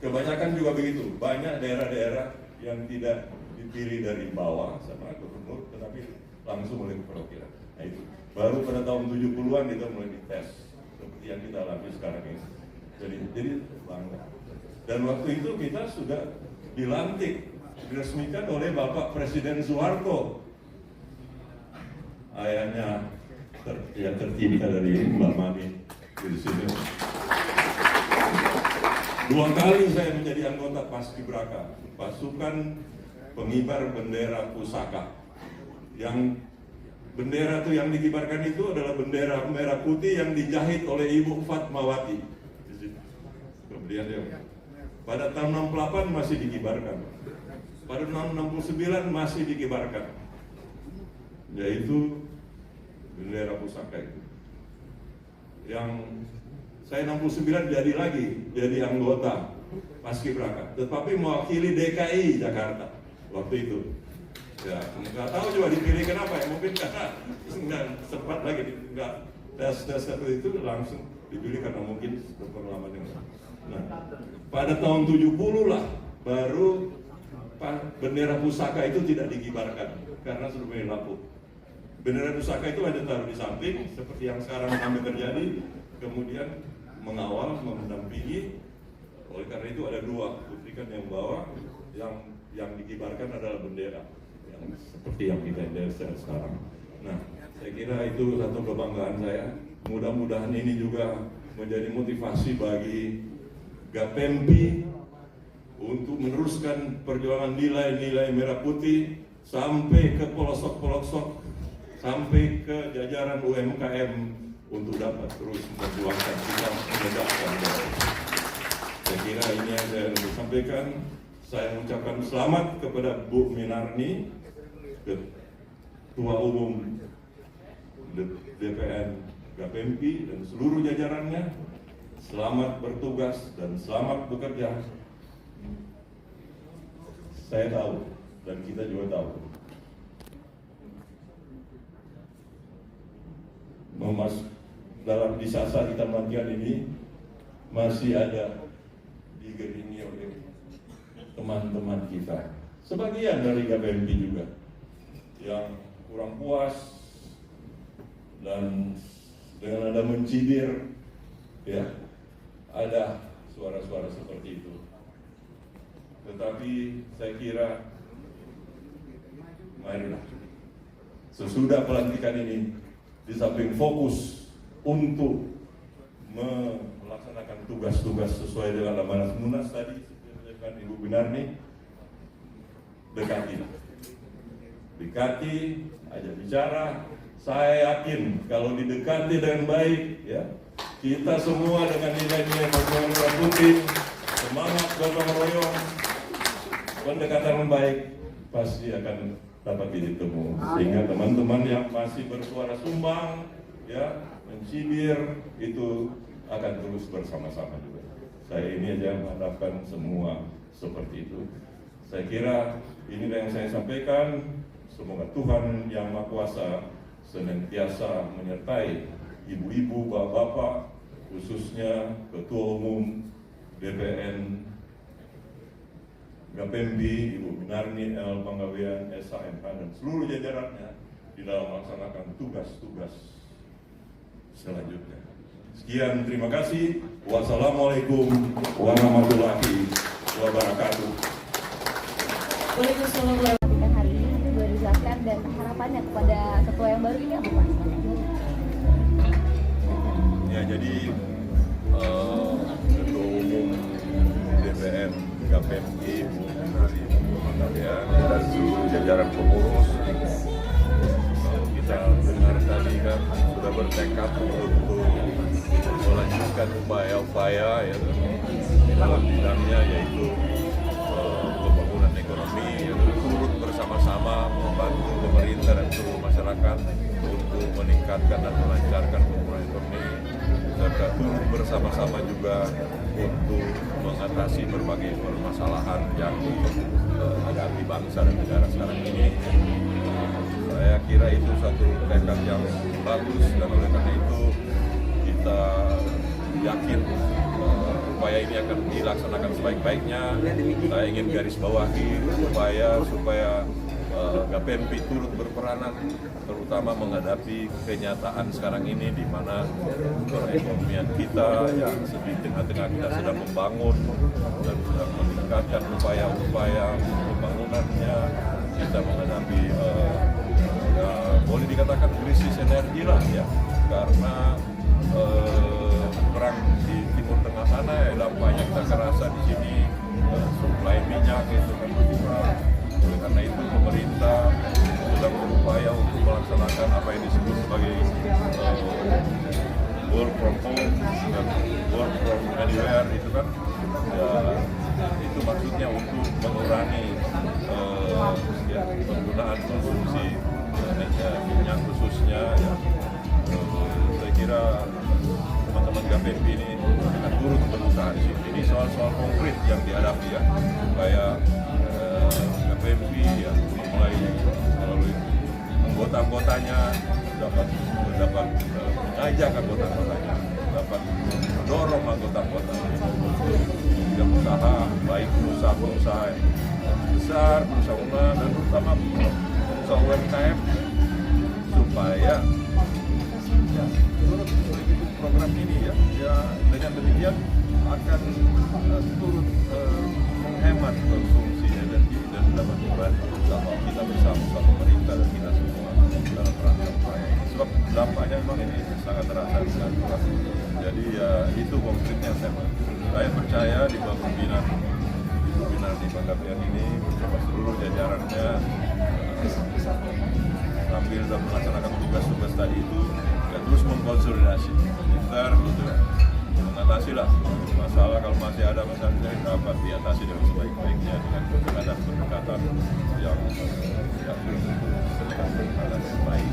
kebanyakan juga begitu. Banyak daerah-daerah yang tidak dipilih dari bawah sama gubernur, tetapi langsung oleh perwakilan. Nah itu baru pada tahun 70-an kita mulai dites seperti yang kita alami sekarang ini. Jadi bangga. Dan waktu itu kita sudah dilantik, diresmikan oleh Bapak Presiden Soeharto. Ayahnya yang tertinggi dari Mbak Mami di sini. 2 kali saya menjadi anggota Paskibraka, pasukan pengibar bendera pusaka. Yang bendera itu yang dikibarkan itu adalah bendera merah putih yang dijahit oleh Ibu Fatmawati. Kemudian pada tahun 68 masih dikibarkan. Pada tahun 69 masih dikibarkan. Yaitu bendera pusaka itu. Yang saya 69 jadi anggota Paskibraka, tetapi mewakili DKI Jakarta waktu itu. Ya, nggak tahu juga dipilih kenapa ya, mungkin karena nggak sempat lagi, nggak tes seperti itu langsung dipilih karena mungkin berpengalaman yang sama. Nah, pada tahun 70 lah baru bendera pusaka itu tidak dikibarkan karena sudah mulai lapuk. Bendera pusaka itu ada taruh di samping seperti yang sekarang kami terjadi, kemudian mengawal, mendampingi. Oleh karena itu ada 2 putri yang bawa, yang dikibarkan adalah bendera yang seperti yang kita lihat sekarang. Nah, saya kira itu satu kebanggaan saya. Mudah-mudahan ini juga menjadi motivasi bagi Gapempi untuk meneruskan perjuangan nilai-nilai merah putih sampai ke pelosok-pelosok, sampai ke jajaran UMKM untuk dapat terus memperjuangkan kita menegakkan. Saya kira ini yang saya ingin sampaikan. Saya mengucapkan selamat kepada Bu Minarni, Ketua Umum DPN Gapempi dan seluruh jajarannya. Selamat bertugas dan selamat bekerja. Saya tahu dan kita juga tahu dalam di saat kita melakukan ini masih ada diiringi oleh teman-teman kita, sebagian dari Gapempi juga yang kurang puas dan dengan ada mencibir, ya ada suara-suara seperti itu. Tetapi saya kira marilah sesudah pelantikan ini, di samping fokus untuk melaksanakan tugas-tugas sesuai dengan amanat Munas tadi dengan Ibu Minarni, dekati, ajak bicara. Saya yakin kalau didekati dengan baik, ya, kita semua dengan nilai-nilai Perjuangan Merah Putih, semangat gotong royong, pendekatan yang baik pasti akan dapat ditemu. Sehingga teman-teman yang masih bersuara sumbang, ya, mencibir, itu akan terus bersama-sama juga. Saya ini aja mengharapkan semua seperti itu. Saya kira inilah yang saya sampaikan. Semoga Tuhan Yang Maha Kuasa senantiasa menyertai ibu-ibu, bapak-bapak, khususnya Ketua Umum DPN Gapempi, Ibu Minarni L. Panggabean, SHMH, dan seluruh jajarannya di dalam melaksanakan tugas-tugas selanjutnya. Sekian, terima kasih. Wassalamualaikum warahmatullahi wabarakatuh. Waalaikumsalam. Hari ini boleh dijelaskan dan harapannya kepada ketua yang baru ini apa Pak? Ya, jadi Ketua Umum DPN Gapempi, Ibu Minarni Panggabean, dan seluruh jajaran pengurus, kita dengar tadi kan sudah bertekad untuk melanjutkan upaya-upaya, ya, dalam bidangnya yaitu pembangunan ekonomi, yaitu turut bersama-sama membantu pemerintah dan seluruh masyarakat untuk meningkatkan dan melancarkan pembangunan ekonomi, serta turut bersama-sama juga untuk mengatasi berbagai permasalahan yang dihadapi bangsa dan negara sekarang ini. Saya kira itu satu tekad yang bagus, dan oleh karena itu kita yakin upaya ini akan dilaksanakan sebaik-baiknya. Saya ingin garis bawahi supaya Gapempi turut berperanan, terutama menghadapi kenyataan sekarang ini di mana perekonomian kita yang di tengah-tengah kita sedang membangun dan sedang meningkatkan upaya-upaya pembangunannya, kita menghadapi boleh dikatakan krisis energi lah, ya, karena perang di Timur Tengah sana, ya, dampaknya kita kerasa di sini, suplai minyak itu kan berkurang. Oleh karena itu pemerintah sedang berupaya untuk melaksanakan apa yang disebut sebagai work from home dan work from anywhere, itu kan, ya, itu maksudnya untuk mengurangi ya, penggunaan konsumsi minyak khususnya, ya. Saya kira teman-teman Gapempi ini akan turut berusaha di sini. Ini soal-soal konkret yang dihadapi, ya, supaya Gapempi, ya, mulai melalui anggota-anggotanya dapat mengajak anggota-anggotanya, dapat mendorong anggota-anggotanya yang usaha, baik pengusaha-pengusaha besar, pengusaha dan terutama pengusaha UMKM, supaya turut mengikuti program ini, ya, dengan demikian akan turut menghemat konsumsi energi dan dapat membantu sama kita bersama pemerintah dan kita semua dalam rangka upaya ini. Sebab dampaknya memang ini sangat terasa sekali. Jadi, ya, itu konkretnya saya percaya di bawah pimpinan Ibu Minarni Panggabean ini bersama seluruh jajarannya sambil dan melaksanakan tugas-tugas tadi itu, ya, terus mengkonsolidasi pintar gitu, mengatasi lah masalah. Kalau masih ada masalah yang dapat diatasi dengan sebaik-baiknya dengan pendekatan yang baik.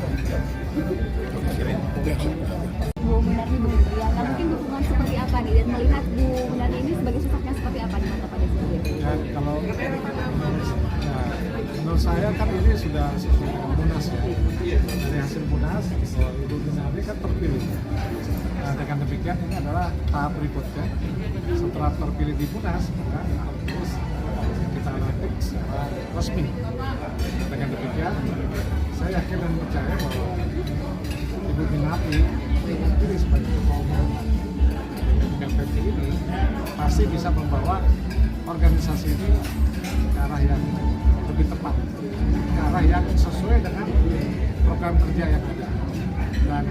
Bu Minarni begitu ya, nah mungkin dukungan seperti apa nih, dan melihat Bu Minarni ini sebagai sosoknya seperti apa di mata Pak Desmond? Ya, kalau menurut saya kan ini sudah munas, ya. Dari hasil munas, Ibu Minarni kan terpilih. Nah, dengan demikian ini adalah tahap berikutnya. Setelah terpilih di munas, maka terus kita lantik secara resmi. Dengan demikian, saya yakin dan percaya bahwa Ibu Minarni terpilih sebagai ketua umum Gapempi ini pasti bisa membawa organisasi ini ke arah yang lebih tepat, ke arah yang sesuai dengan program kerja yang ada. Dan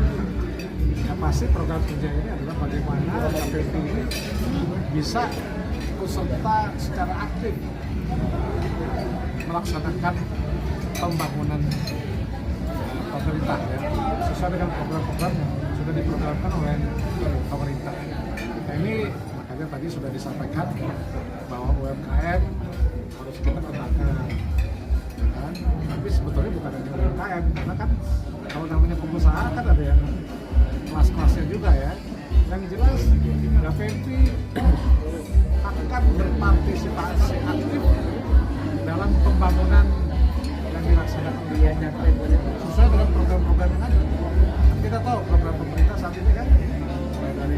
yang pasti program kerja ini adalah bagaimana Gapempi ini bisa ikut serta secara aktif melaksanakan pembangunan pemerintah ya, sesuai dengan program-program yang sudah diprogramkan oleh pemerintah. Nah, ini makanya tadi sudah disampaikan bahwa UMKM harus kita kembangkan, ya kan? Tapi sebetulnya bukan hanya UMKM, karena kan kalau namanya pengusaha kan ada yang kelas-kelasnya juga ya. Yang jelas GAPMPI akan berpartisipasi aktif dalam pembangunan yang dilaksanakan di sesuai dengan program-program yang ada. Kita tahu program pemerintah saat ini kan dari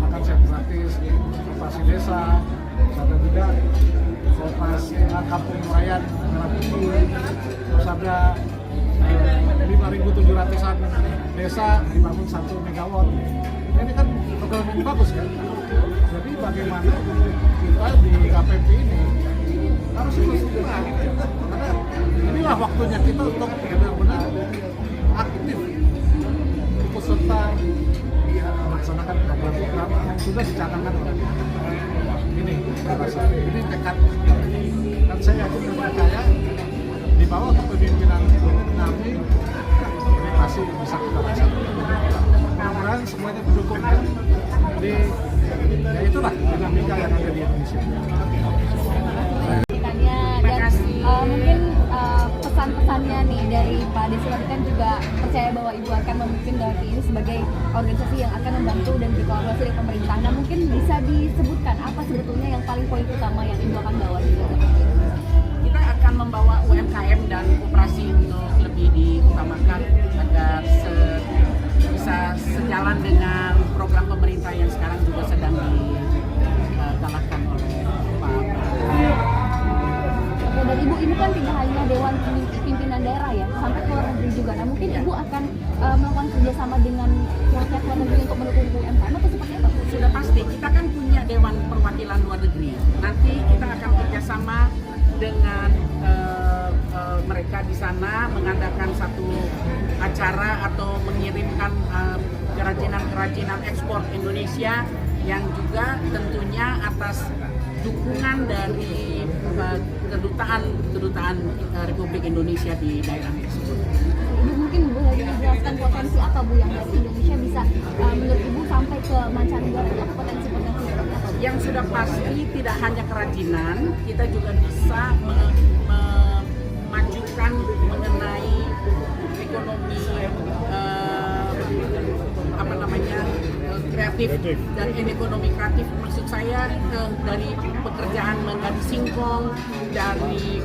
makan siap gratis, inovasi desa, ada juga operasi kampung nelayan Merah Putih, terus ada 5.700-an desa dibangun 1 megawatt. Ini kan program yang bagus kan. Jadi bagaimana kita di KPP ini harus terus karena inilah waktunya kita untuk benar-benar aktif ikut serta melaksanakan program-program yang sudah dicanangkan oleh ini. Ini tekad dan saya yakin dan percaya di bawah kepemimpinan kami ini pasti bisa kita laksanakan. Mudah-mudahan semuanya mendukung ya. Jadi ya itulah dinamika yang ada di Indonesia. Dan mungkin pesan-pesannya nih dari Pak Desi kan juga percaya bahwa Ibu akan memimpin GAPMPI ini sebagai organisasi yang akan membantu dan berkolaborasi dengan pemerintah. Nah, mungkin bisa disebutkan apa sebetulnya yang paling poin utama yang Ibu akan bawa di GAPMPI? Kita akan membawa UMKM dan koperasi untuk lebih diutamakan agar bisa sejalan dengan program pemerintah yang sekarang juga sedang digalakkan oleh Pak. Dan Ibu ini kan tidak hanya Dewan Pimpinan Daerah ya, sampai ke luar negeri juga. Nah, mungkin Ibu akan melakukan kerjasama dengan pihak luar negeri untuk mendukung UMKM atau seperti apa? Sudah pasti, kita kan punya Dewan Perwakilan Luar Negeri. Nanti kita akan kerjasama dengan mereka di sana mengadakan satu acara atau mengirimkan kerajinan-kerajinan ekspor Indonesia yang juga tentunya atas dukungan dari kedutaan Republik Indonesia di daerah tersebut. Ibu mungkin boleh dijelaskan potensi apa Bu yang dari Indonesia bisa menurut Ibu sampai ke mancanegara, atau potensi-potensi seperti apa? Yang sudah pasti tidak hanya kerajinan, kita juga bisa memajukan mengenai ekonomi kreatif dan ekonomi kreatif, maksud saya dari pekerjaan menggali singkong, dari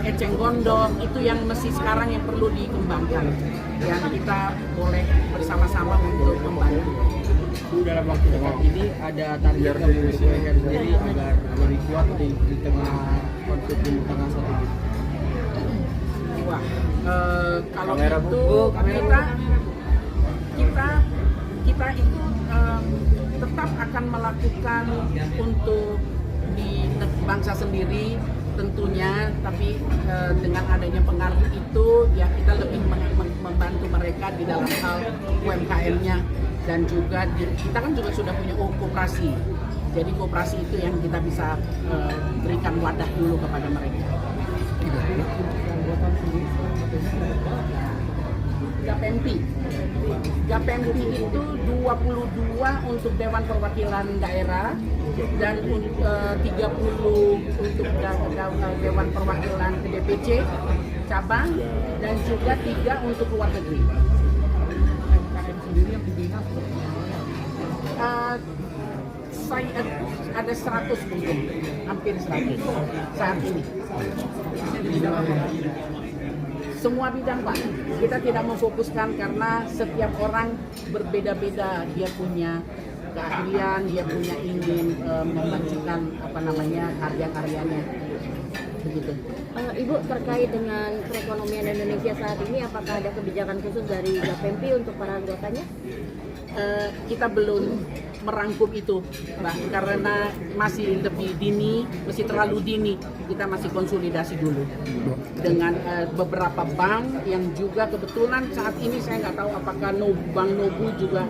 eceng gondok, itu yang mesti sekarang yang perlu dikembangkan, yang kita boleh bersama-sama untuk membantu. Dalam waktu dekat ini ada target dari UMKM sendiri agar lebih kuat di tengah konflik di tengah satu. Wah, kalau itu kita itu tetap akan melakukan untuk di bangsa sendiri tentunya, tapi dengan adanya pengaruh itu ya kita lebih membantu mereka di dalam hal UMKM-nya, dan juga kita kan juga sudah punya koperasi, jadi koperasi itu yang kita bisa berikan wadah dulu kepada mereka. GAPMPI itu 22 untuk Dewan Perwakilan Daerah dan 30 untuk Dewan Perwakilan DPC cabang, dan juga 3 untuk luar negeri. UMKM sendiri yang dibina Saya ada 100 mungkin, hampir 100 saat ini. Semua bidang Pak, kita tidak memfokuskan karena setiap orang berbeda-beda, dia punya keahlian, dia punya ingin memajukan karya-karyanya. Begitu. Ibu, terkait dengan perekonomian Indonesia saat ini, apakah ada kebijakan khusus dari GAPMPI untuk para anggotanya? Kita belum merangkum itu, Mbak, karena masih lebih dini, masih terlalu dini. Kita masih konsolidasi dulu dengan beberapa bank yang juga kebetulan saat ini saya nggak tahu apakah Bank Nobu juga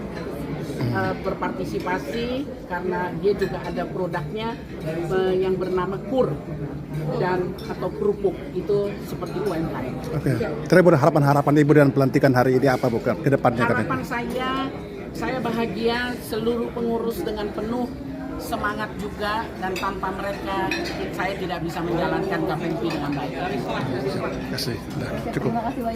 berpartisipasi karena dia juga ada produknya yang bernama kur dan atau kerupuk itu seperti UMKM. Oke. Terakhir harapan Ibu dan pelantikan hari ini apa Bu ke depannya? Harapan saya bahagia, seluruh pengurus dengan penuh semangat juga, dan tanpa mereka saya tidak bisa menjalankan KPMP dengan baik. Terima kasih. Cukup. Terima kasih banyak.